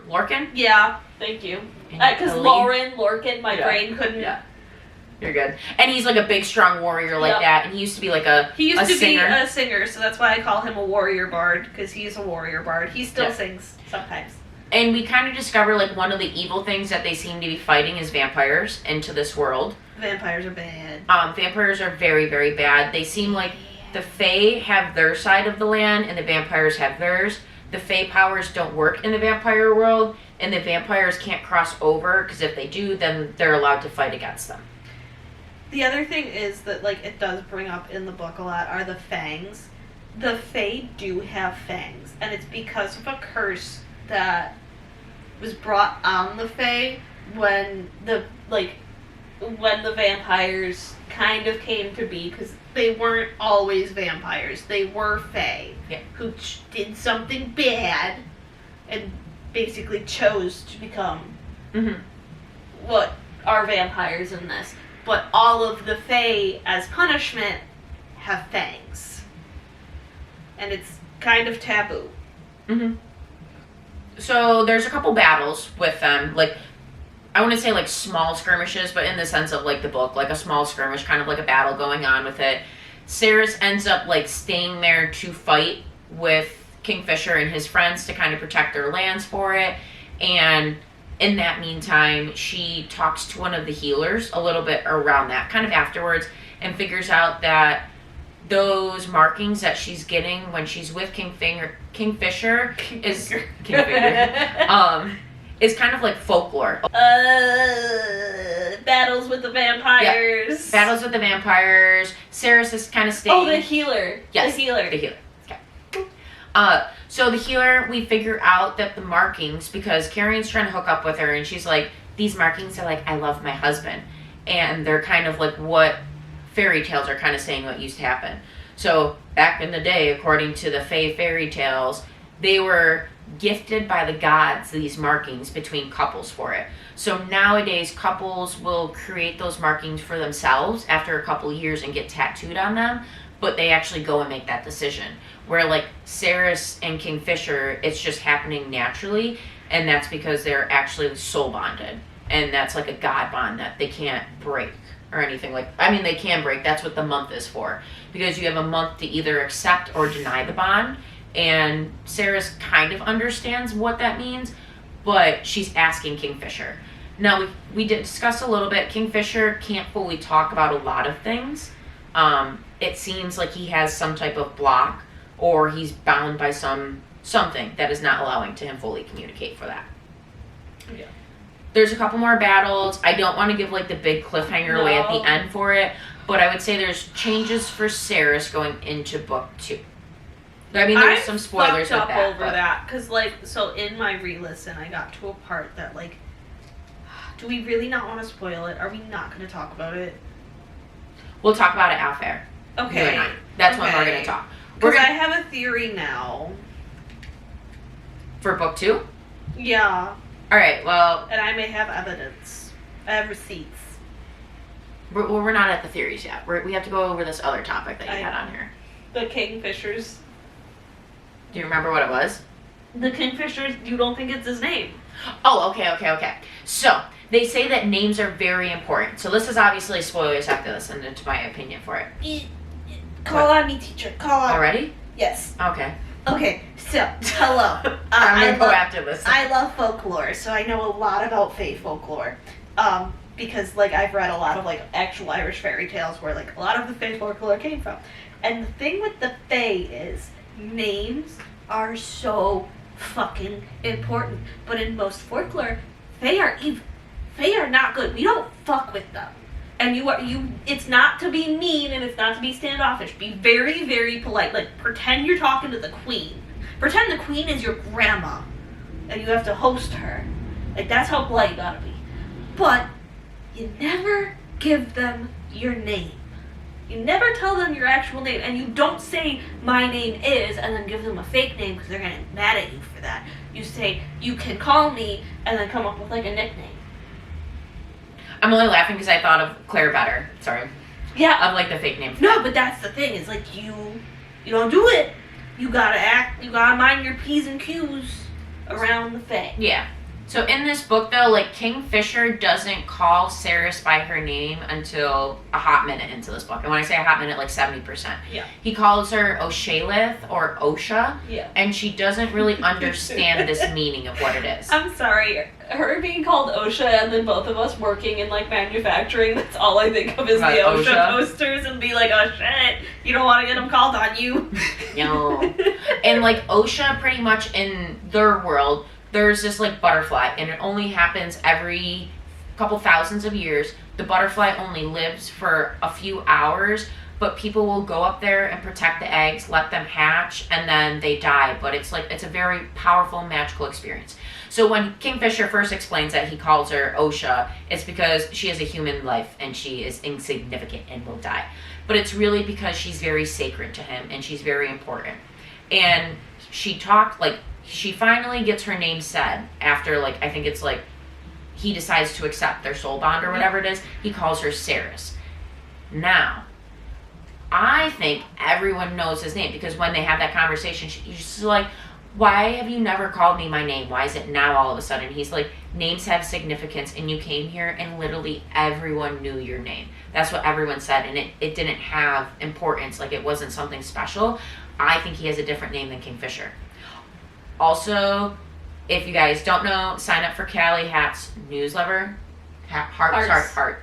Lorcan? Yeah, thank you. Because Lauren, Lorcan, my brain couldn't You're good. And he's like a big, strong warrior like that. And he used to be like He used to singer. be a singer, so that's why I call him a warrior bard, because he's a warrior bard. He still sings sometimes. And we kind of discover like one of the evil things that they seem to be fighting is vampires into this world. Vampires are bad. Vampires are very, very bad. They seem like the Fae have their side of the land and the vampires have theirs. The Fae powers don't work in the vampire world, and the vampires can't cross over, because if they do, then they're allowed to fight against them. The other thing is that, like, it does bring up in the book a lot are the fangs. The Fae do have fangs, and it's because of a curse that was brought on the Fae when the vampires kind of came to be, because they weren't always vampires. They were Fae who did something bad and basically chose to become what are vampires in this. But all of the Fae, as punishment, have fangs. And it's kind of taboo. So there's a couple battles with them. Like, I want to say like small skirmishes, but in the sense of like the book, like a small skirmish, kind of like a battle going on with it. Ceres ends up like staying there to fight with Kingfisher and his friends to kind of protect their lands for it. And in that meantime, she talks to one of the healers a little bit around that, kind of afterwards, and figures out that those markings that she's getting when she's with Kingfisher is kind of like folklore. Battles with the vampires. Yeah. Battles with the vampires. Ceres is kind of staying. Oh, the healer. Yes, the healer. The healer. Okay. So the healer, we figure out that the markings, because Carrie's trying to hook up with her, and she's like, these markings are like, I love my husband. And they're kind of like what fairy tales are kind of saying what used to happen. So back in the day, according to the Fae fairy tales, they were gifted by the gods, these markings, between couples for it. So nowadays, couples will create those markings for themselves after a couple years and get tattooed on them, but they actually go and make that decision. Where like Ceres and Kingfisher, it's just happening naturally, and that's because they're actually soul bonded. And that's like a god bond that they can't break or anything like. I mean, they can break. That's what the month is for, because you have a month to either accept or deny the bond. And Ceres kind of understands what that means, but she's asking Kingfisher. Now, we did discuss a little bit. Kingfisher can't fully talk about a lot of things. It seems like he has some type of block, or he's bound by something that is not allowing to him fully communicate for that. Yeah. There's a couple more battles. I don't want to give like the big cliffhanger away at the end for it, but I would say there's changes for Ceres going into book 2. I mean, there's some spoilers with that. Over that, because like, so in my re-listen, I got to a part that like, do we really not want to spoil it? Are we not going to talk about it? We'll talk about it out there. Okay. You and I. That's when we're going to talk. Because I have a theory now. For book 2? Yeah. Alright, well. And I may have evidence. I have receipts. We're not at the theories yet. We have to go over this other topic that you had on here. The Kingfishers. Do you remember what it was? The Kingfishers, you don't think it's his name. Oh, okay. So, they say that names are very important. So this is obviously spoilers after this, and it's my opinion for it. Call on me, teacher. Call on. Already? Yes. Okay. Okay, so, hello. I'm going to go after this. I love folklore, so I know a lot about Fae folklore. Because, like, I've read a lot of, like, actual Irish fairy tales where, like, a lot of the Fae folklore came from. And the thing with the Fae is, names are so fucking important. But in most folklore, Fae are evil. Fae are not good. We don't fuck with them. And it's not to be mean and it's not to be standoffish. Be very, very polite. Like, pretend you're talking to the queen. Pretend the queen is your grandma. And you have to host her. Like, that's how polite you gotta be. But you never give them your name. You never tell them your actual name. And you don't say, my name is, and then give them a fake name because they're gonna get mad at you for that. You say, you can call me, and then come up with, like, a nickname. I'm only laughing because I thought of Claire Better. Sorry. Yeah. Of like the fake name. No, but that's the thing. Is like you don't do it. You gotta act. You gotta mind your P's and Q's around the Fae. Yeah. So in this book, though, like, Kingfisher doesn't call Ceres by her name until a hot minute into this book. And when I say a hot minute, like 70%. Yeah. He calls her Oshalith or Osha. Yeah. And she doesn't really understand this meaning of what it is. I'm sorry. Her being called OSHA and then both of us working in, like, manufacturing, that's all I think of is the OSHA posters and be like, oh, shit, you don't want to get them called on you. No. And, like, OSHA, pretty much in their world, there's this, like, butterfly, and it only happens every couple thousands of years. The butterfly only lives for a few hours, but people will go up there and protect the eggs, let them hatch, and then they die. But it's a very powerful, magical experience. So when Kingfisher first explains that he calls her Osha, it's because she has a human life and she is insignificant and will die. But it's really because she's very sacred to him and she's very important. And she finally gets her name said after, like, I think it's like he decides to accept their soul bond or whatever it is. He calls her Ceres. Now, I think everyone knows his name because when they have that conversation, she's like, why have you never called me my name? Why is it now all of a sudden? He's like, names have significance and you came here and literally everyone knew your name. That's what everyone said, and it didn't have importance, like it wasn't something special. I think he has a different name than Kingfisher. Also, if you guys don't know, sign up for Callie Hart's newsletter. Hart,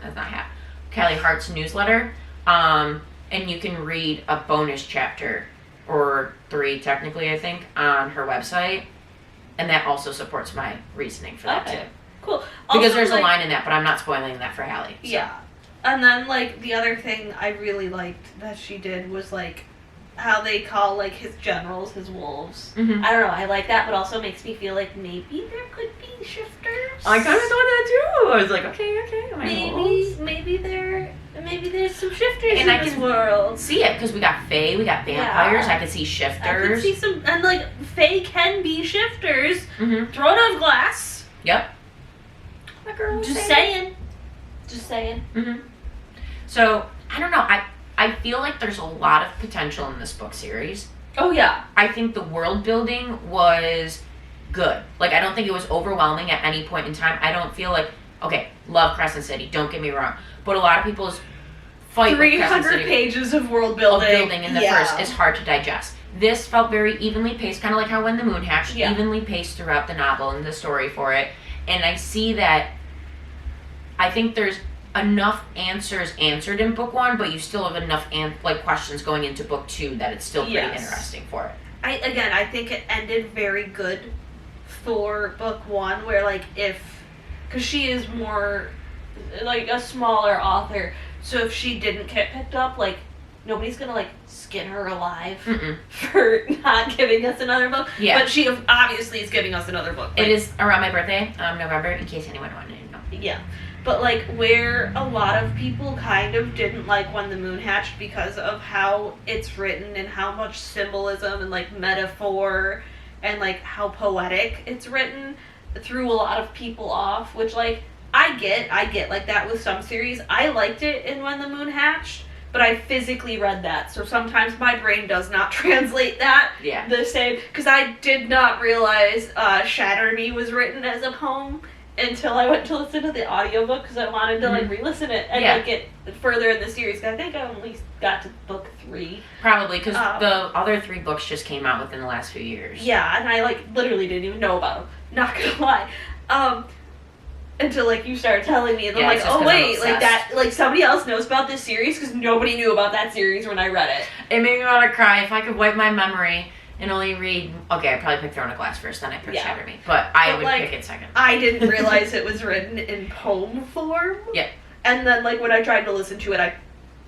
that's not Hat. Callie Hart's newsletter. And you can read a bonus chapter, or 3 technically, I think, on her website. And that also supports my reasoning for that too. Cool. Because Also, there's like, a line in that, but I'm not spoiling that for Hallie. So. Yeah. And then, like, the other thing I really liked that she did was, like, how they call, like, his generals his wolves. Mm-hmm. I don't know, I like that, but also makes me feel like maybe there could be shifters. I kind of thought that too. I was like, okay. Maybe there's some shifters and in this world. See it, because we got fae, we got vampires, I could see shifters. I could see some, and, like, fae can be shifters. Mm-hmm. Thrown out of glass. Yep. My girl was Just saying. Mm-hmm. So, I don't know, I feel like there's a lot of potential in this book series. Oh, yeah. I think the world building was good. Like, I don't think it was overwhelming at any point in time. I don't feel like, okay, love Crescent City, don't get me wrong. But a lot of people's fight with Crescent 300 City pages of world building. In the first is hard to digest. This felt very evenly paced, kind of like how When the Moon Hatched, evenly paced throughout the novel and the story for it. And I see that, I think there's enough answers answered in book 1, but you still have enough questions going into book 2 that it's still pretty interesting for it. I think it ended very good for book 1, where, like, because she is more, like, a smaller author, so if she didn't get picked up, like, nobody's gonna, like, skin her alive for not giving us another book. Yeah. But she obviously is giving us another book. It is around my birthday, November, in case anyone wanted to know. Yeah. But, like, where a lot of people kind of didn't like When the Moon Hatched because of how it's written and how much symbolism and, like, metaphor and, like, how poetic it's written, threw a lot of people off, which, like, I get like that with some series. I liked it in When the Moon Hatched, but I physically read that, so sometimes my brain does not translate that the same, because I did not realize Shatter Me was written as a poem until I went to listen to the audiobook, because I wanted to, like, re-listen it and, like, get further in the series, because I think I only got to book 3. Probably, because the other 3 books just came out within the last few years. Yeah, and I, like, literally didn't even know about them, not gonna lie. Until, like, you started telling me, and I'm like, oh, wait, like, that, like, somebody else knows about this series, because nobody knew about that series when I read it. It made me want to cry. If I could wipe my memory and only read, okay, I'd probably pick Throne of Glass first, then I'd pick Shatter Me, but I would pick it second. I didn't realize it was written in poem form. Yeah. And then, like, when I tried to listen to it,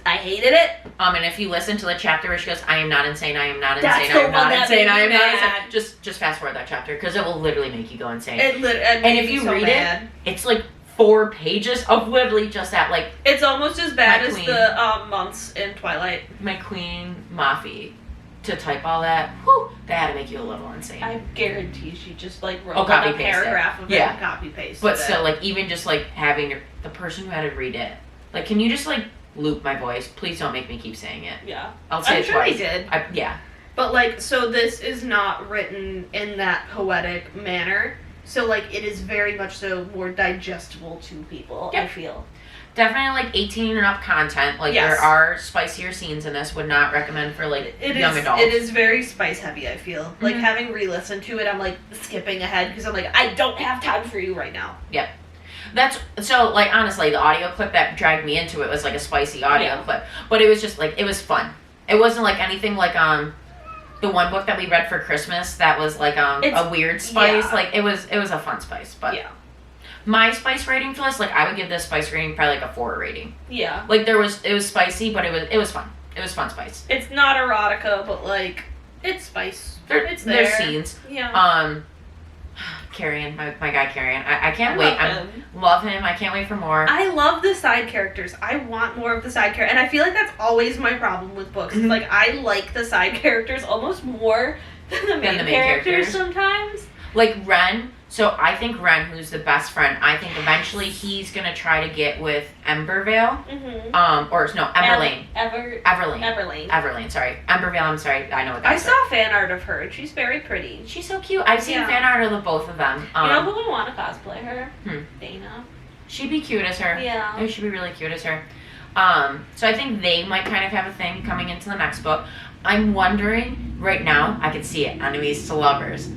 I hated it. And if you listen to the chapter where she goes, I am not insane, I am not insane, That's I am not insane, I am not mad. insane. Just fast forward that chapter, because it will literally make you go insane. And if you read it, it's like 4 pages of literally just that, like... It's almost as bad as the months in Twilight. My Queen Mafi. To type all that, whew, that had to make you a little insane. I guarantee she just, like, wrote a paragraph of it and copy-pasted But still, like, even just, like, having the person who had to read it, like, can you just, like, loop my voice? Please don't make me keep saying it. Yeah. I'll say I'm it sure twice. I did. Yeah. But, like, so this is not written in that poetic manner. So, like, it is very much so more digestible to people, Yep. I feel. Definitely, like, 18 and up content. Like, Yes. there are spicier scenes in this. Would not recommend for, like, young adults. It is very spice heavy, I feel. Like, Mhm. having re-listened to it, I'm, like, skipping ahead because I'm like, I don't have time for you right now. Yep. That's, so, like, honestly, the audio clip that dragged me into it was, like, a spicy audio Yeah. clip. But it was just, like, it was fun. It wasn't, like, anything like, the one book that we read for Christmas that was, like, a weird spice. Yeah. Like, it was a fun spice. But Yeah. my spice rating for this, like, I would give this spice rating probably, like, a 4 rating. Yeah. Like, it was spicy, but it was fun. It was fun spice. It's not erotica, but, like, it's spice. It's there. There's scenes. Yeah. Carrion, my guy Carrion. I can't wait. Him. Love him. I can't wait for more. I love the side characters. I want more of the side characters. And I feel like that's always my problem with books. Mhm. It's like, I like the side characters almost more than the main characters sometimes. Like Ren. So I think Ren, who's the best friend, I think eventually he's gonna try to get with Embervale. Mm-hmm. Or no, Emberlane. Everlane. Everlane, sorry. Embervale, I'm sorry. I know what that I is. saw fan art of her, and she's very pretty. She's so cute. I've seen fan art of the both of them. You know who would want to cosplay her? Dana. She'd be cute as her. Yeah. She'd be really cute as her. So I think they might kind of have a thing coming into the next book. I'm wondering, right now, I could see it, enemies to lovers.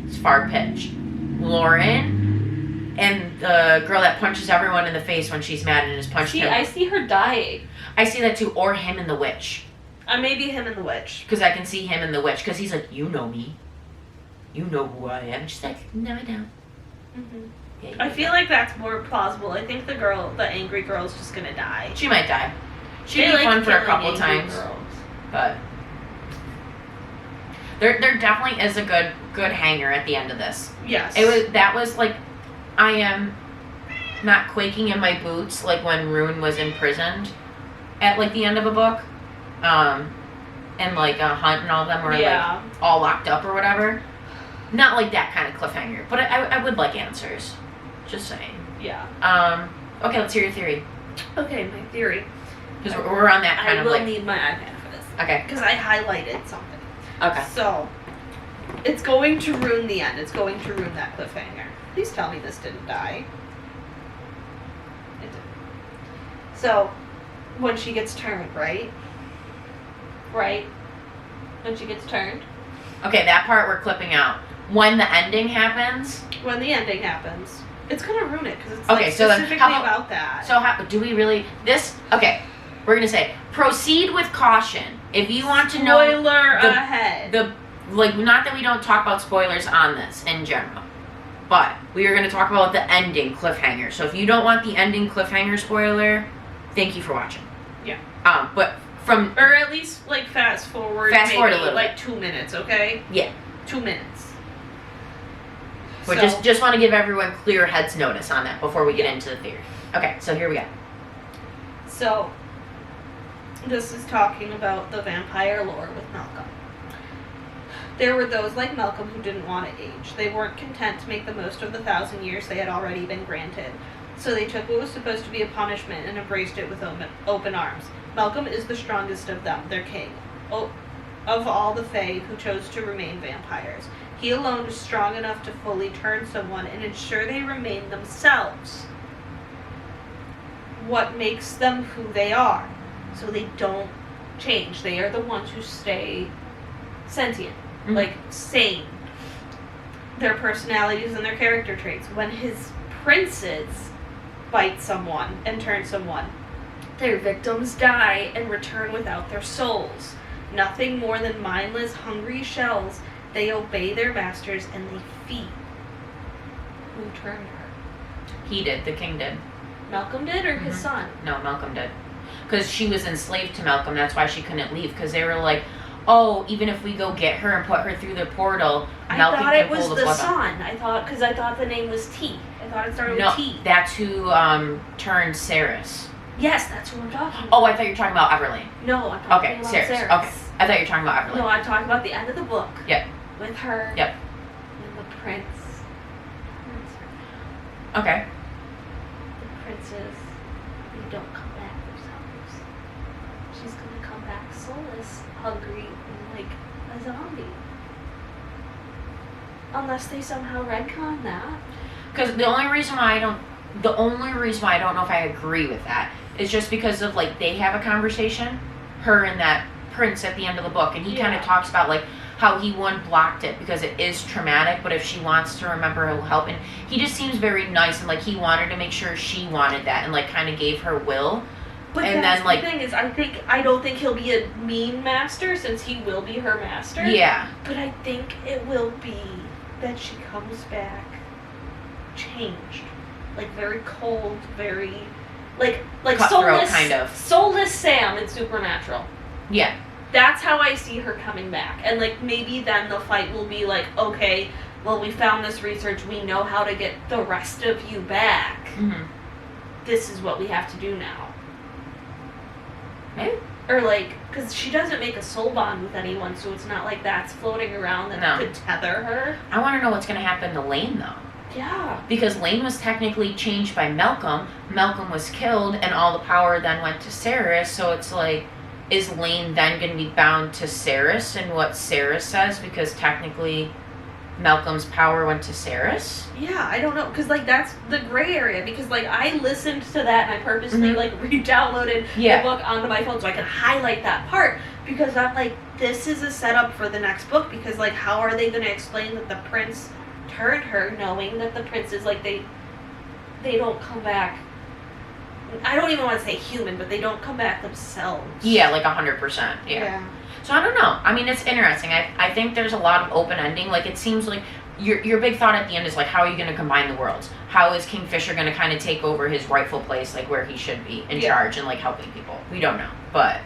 It's far pitch. Lauren and the girl that punches everyone in the face when she's mad and is punched him. I see her dying. I see that too, or him and the witch. Maybe him and the witch. Because I can see him and the witch, because he's like, you know me. You know who I am. And she's like, no, I don't. Mm-hmm. Yeah, I feel like that's more plausible. I think the angry girl, is just gonna die. she might die. She'd They be like fun for a killing couple angry times. girls. But there definitely is a good hanger at the end of this. Yes. That was like, I am not quaking in my boots like when Rune was imprisoned at like the end of a book, and like Hunt and all of them were like all locked up or whatever. Not like that kind of cliffhanger, but I would like answers. Just saying. Yeah. Okay, let's hear your theory. Okay, my theory. Because we're on that kind I of will like. need my iPad for this. Okay. Because I highlighted something. Okay. So, it's going to ruin the end. It's going to ruin that cliffhanger. Please tell me this didn't die. It didn't. So, when she gets turned, right? Right? When she gets turned. Okay, that part we're clipping out. When the ending happens. When the ending happens. It's gonna ruin it, because it's Okay, like so then specifically how about that. So how do we really this? Okay, we're gonna say proceed with caution. If you want to know Spoiler ahead. like, not that we don't talk about spoilers on this in general, but we are gonna talk about the ending cliffhanger. So if you don't want the ending cliffhanger spoiler, thank you for watching. Yeah. But from Or at least, like, fast forward a maybe, little like 2 minutes, okay? Yeah. 2 minutes. But just want to give everyone clear heads notice on that before we get into the theory. Okay, so here we go. So, this is talking about the vampire lore with Malcolm. There were those like Malcolm who didn't want to age. They weren't content to make the most of the 1,000 years they had already been granted. So they took what was supposed to be a punishment and embraced it with open arms. Malcolm is the strongest of them, their king. Of all the Fae who chose to remain vampires. He alone is strong enough to fully turn someone and ensure they remain themselves. What makes them who they are. So they don't change. They are the ones who stay sentient. Mm-hmm. Like, sane. Their personalities and their character traits. When his princes bite someone and turn someone, their victims die and return without their souls. Nothing more than mindless, hungry shells. They obey their masters and they feed. Who turned her? He did. The king did. Malcolm did, or his Mhm. son? No, Malcolm did. Because she was enslaved to Malcolm. That's why she couldn't leave. Because they were like, oh, even if we go get her and put her through the portal, Malcolm I thought can it was pull the the blood back. son. I thought the name was T. I thought it started No, with T. that's who turned Ceres. Yes, that's who I'm talking about. Oh, I thought you were talking about Everlane. No, I'm talking Okay, about Ceres. Ceres. Okay, I thought you were talking about Everlane. No, I'm talking about the end of the book. Yep. With her. Yep. And the prince. Okay. The princes, they don't come back themselves. She's gonna come back soulless, hungry, and like a zombie. Unless they somehow retcon that. Because the only reason why I don't know if I agree with that is just because of, like, they have a conversation, her and that prince at the end of the book, and he kind of talks about, like, how he blocked it because it is traumatic, but if she wants to remember, he'll help. And he just seems very nice, and, like, he wanted to make sure she wanted that, and, like, kind of gave her will. But and that's then, like, the thing is, I don't think he'll be a mean master, since he will be her master. Yeah. But I think it will be that she comes back changed, like very cold, very like cutthroat, soulless, kind of soulless Sam in Supernatural. Yeah. That's how I see her coming back, and like maybe then the fight will be like, okay, well, we found this research, we know how to get the rest of you back. Mm-hmm. This is what we have to do now. Maybe. Or like, because she doesn't make a soul bond with anyone, so it's not like that's floating around that could tether her. I want to know what's going to happen to Lane, though. Yeah. Because Lane was technically changed by Malcolm. Malcolm was killed, and all the power then went to Ceres, so it's like, is Lane then going to be bound to Ceres and what Ceres says? Because technically Malcolm's power went to Ceres? Yeah, I don't know, because like that's the gray area, because like I listened to that and I purposely like re-downloaded the book onto my phone so I could highlight that part, because I'm like, this is a setup for the next book, because like how are they going to explain that the prince turned her, knowing that the prince is like, they don't come back, I don't even want to say human, but they don't come back themselves. Yeah, like 100%. Yeah. So I don't know. I mean, it's interesting. I think there's a lot of open ending. Like, it seems like your big thought at the end is, like, how are you going to combine the worlds? How is Kingfisher going to kind of take over his rightful place, like, where he should be in charge and, like, helping people? We don't know. But,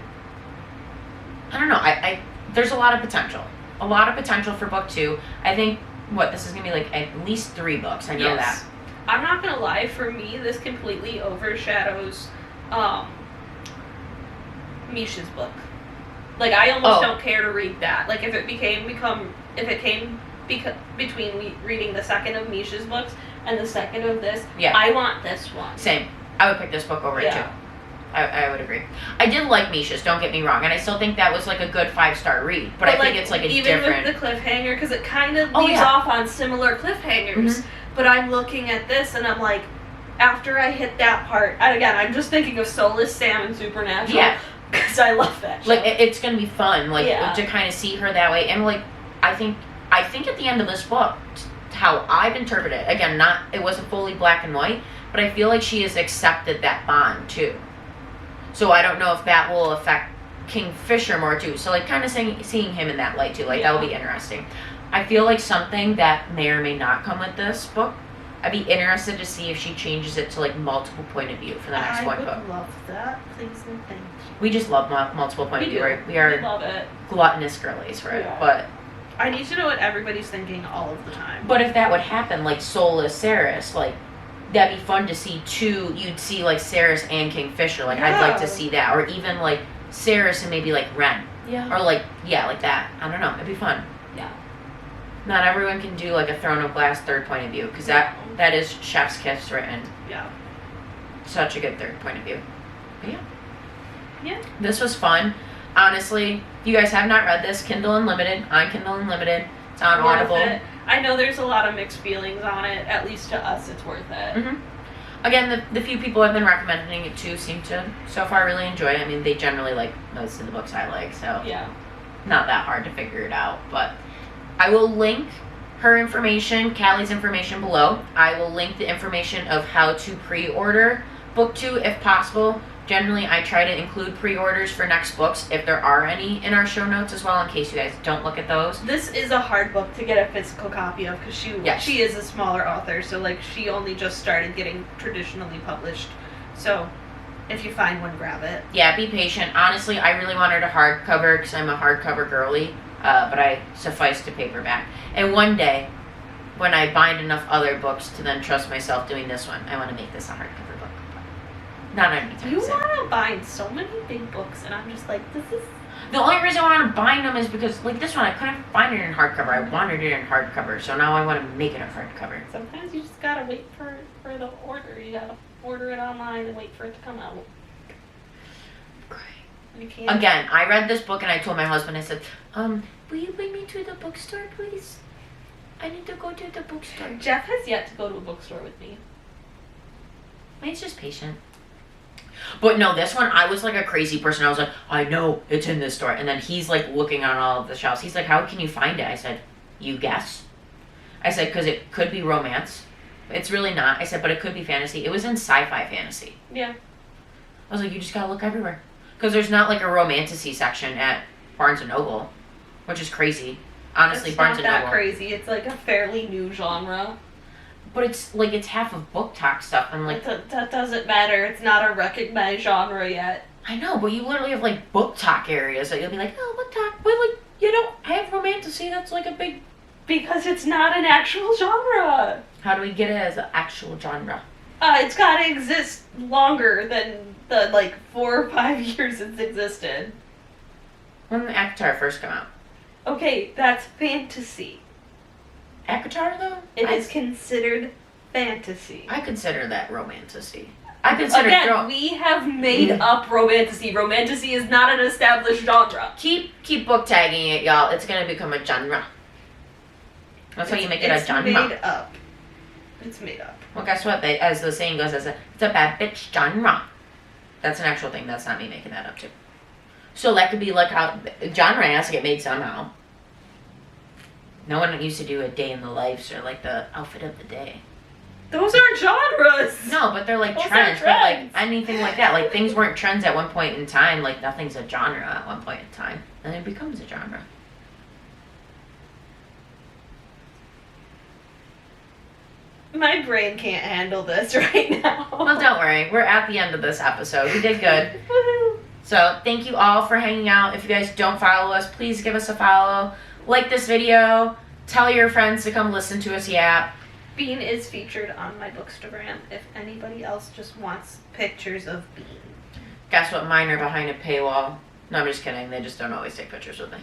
I don't know. I there's a lot of potential. A lot of potential for book 2. I think, this is going to be, like, at least 3 books. I know that. I'm not going to lie. For me, this completely overshadows Misha's book. Like, I almost don't care to read that. Like, if it came between reading the second of Misha's books and the second of this, I want this one. Same. I would pick this book over it, too. I would agree. I did like Misha's, don't get me wrong, and I still think that was, like, a good 5-star read, but I think it's, like, a different... Even with the cliffhanger, because it kind of leaves off on similar cliffhangers, but I'm looking at this, and I'm like, after I hit that part, and again, I'm just thinking of Soulless Sam and Supernatural. Yeah. Because I love that show. Like, it's going to be fun, like, to kind of see her that way. And, like, I think at the end of this book, how I've interpreted it, again, it wasn't fully black and white, but I feel like she has accepted that bond, too. So I don't know if that will affect Kingfisher more, too. So, like, kind of seeing him in that light, too. Like, that will be interesting. I feel like something that may or may not come with this book, I'd be interested to see if she changes it to, like, multiple point of view for the next one book. I would love that. Please and thank you. We just love multiple point of view, right? We love it. Gluttonous girlies, right? Yeah. But I need to know what everybody's thinking all of the time. But if that would happen, like Soulless Ceres, like, that'd be fun to see too. You'd see, like, Ceres and Kingfisher. Like, I'd like to see that. Or even, like, Ceres and maybe, like, Ren. Yeah. Or, like, like that. I don't know. It'd be fun. Yeah. Not everyone can do, like, a Throne of Glass third point of view, because that is Chef's Kiss written. Yeah. Such a good third point of view. But yeah. Yeah. This was fun. Honestly, if you guys have not read this, Kindle Unlimited, on Kindle Unlimited. It's on Audible. I know there's a lot of mixed feelings on it. At least to us, it's worth it. Mm-hmm. Again, the few people I've been recommending it to seem to, so far, really enjoy it. I mean, they generally like most of the books I like, so not that hard to figure it out. But I will link her information, Callie's information below. I will link the information of how to pre-order book 2 if possible. Generally, I try to include pre-orders for next books, if there are any, in our show notes as well, in case you guys don't look at those. This is a hard book to get a physical copy of, because she is a smaller author, so, like, she only just started getting traditionally published. So, if you find one, grab it. Yeah, be patient. Honestly, I really wanted a hardcover, because I'm a hardcover girly, but I suffice to paperback. And one day, when I bind enough other books to then trust myself doing this one, I want to make this a hardcover book. Not anytime soon. You want to bind so many big books, and I'm just like, this is... The only reason I want to bind them is because, like, this one, I couldn't find it in hardcover. I wanted it in hardcover, so now I want to make it a hardcover. Sometimes you just gotta wait for the order. You gotta order it online and wait for it to come out. Great. You can't... Again, I read this book, and I told my husband, I said, will you bring me to the bookstore, please? I need to go to the bookstore. Jeff has yet to go to a bookstore with me. He's just patient. But no, this one, I was like a crazy person. I was like, I know it's in this store. And then he's like looking on all of the shelves. He's like, how can you find it? I said, you guess. I said, because it could be romance. It's really not. I said, but it could be fantasy. It was in sci-fi fantasy. Yeah. I was like, you just gotta look everywhere. Because there's not like a romantasy section at Barnes & Noble, which is crazy. Honestly, It's Barnes not & Noble. that crazy. It's like a fairly new genre. But it's like, it's half of book talk stuff. I'm like, That doesn't matter. It's not a recognized genre yet. I know, but you literally have like book talk areas that you'll be like, oh, book talk. But like, you don't have romantasy. That's like a big... Because it's not an actual genre. How do we get it as an actual genre? It's gotta exist longer than the, 4 or 5 years it's existed. When did Avatar first come out? Okay, that's fantasy. Avatar, though? It is considered fantasy. I consider that romantasy. I consider... Again, we have made up romantasy. Romantasy is not an established genre. Keep book tagging it, y'all. It's gonna become a genre. That's how you make it a genre. It's made up. It's made up. Well, guess what? As the saying goes, it's a bad bitch genre. That's an actual thing. That's not me making that up, too. So that could be like how... Genre has to get made somehow. No one used to do a day in the lives or like the outfit of the day. Those aren't genres! No, but they're like Those trends. are But like trends. anything like that. Like things weren't trends at one point in time. Like nothing's a genre at one point in time. Then it becomes a genre. My brain can't handle this right now. Well, don't worry. We're at the end of this episode. We did good. Woohoo. So thank you all for hanging out. If you guys don't follow us, please give us a follow. Like this video. Tell your friends to come listen to us yap. Bean is featured on my Bookstagram if anybody else just wants pictures of Bean. Guess what? Mine are behind a paywall. No, I'm just kidding. They just don't always take pictures with me.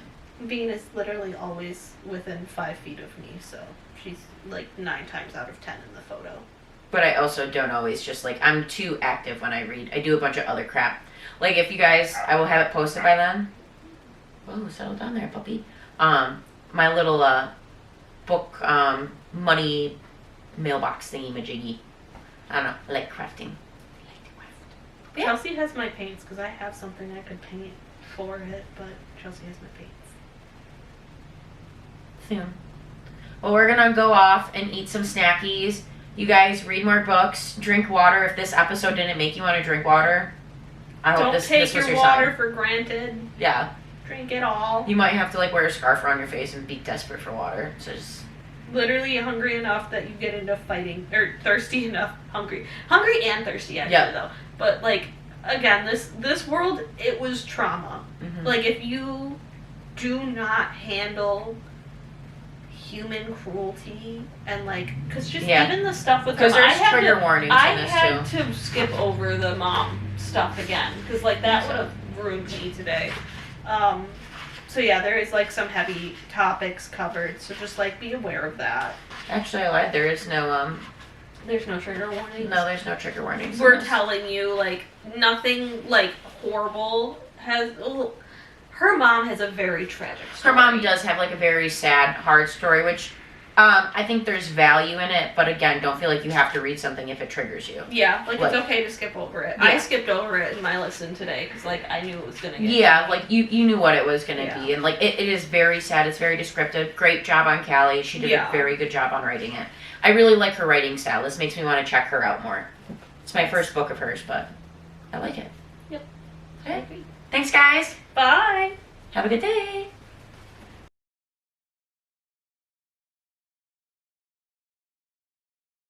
Bean is literally always within 5 feet of me, so she's like 9 times out of 10 in the photo. But I also don't always just like, I'm too active when I read. I do a bunch of other crap. Like if you guys, I will have it posted by then. Whoa, settle down there, puppy. My little book money mailbox thingy majiggy. I don't know, I like crafting. Yeah. Chelsea has my paints because I have something I could paint for it, but Chelsea has my paints. Soon. Well, we're gonna go off and eat some snackies. You guys read more books, drink water. If this episode didn't make you want to drink water, I hope Don't this take was your your water sign. for granted. Yeah. Drink it all. You might have to like wear a scarf around your face and be desperate for water. So just Literally hungry enough that you get into fighting, or thirsty enough, hungry and thirsty actually Yeah. though. But like again, this world, it was trauma. mhm. Like if you do not handle human cruelty and like, because just Yeah. even the stuff with Because her, there's trigger warnings I in this had too. to skip over the mom stuff again because like that So- would have ruined me today. So yeah, there is like some heavy topics covered, so just like be aware of that. Actually, I lied. There is no There's no trigger warnings. no, there's no trigger warnings. in We're this. telling you like nothing like horrible has. Her mom has a very tragic Her story. mom does have like a very sad, hard story, which I think there's value in it. But again, don't feel like you have to read something if it triggers you. Yeah, like Like- it's okay to skip over it. Yeah. I skipped over it in my listen today because like I knew it was gonna get. Yeah, like you knew what it was gonna Yeah. be, and like it is very sad. It's very descriptive. Great job on Callie. She did Yeah. a very good job on writing it. I really like her writing style. This makes me want to check her out more. It's my first book of hers, but I like it. Yep. Okay. Thanks, guys. Bye. Have a good day.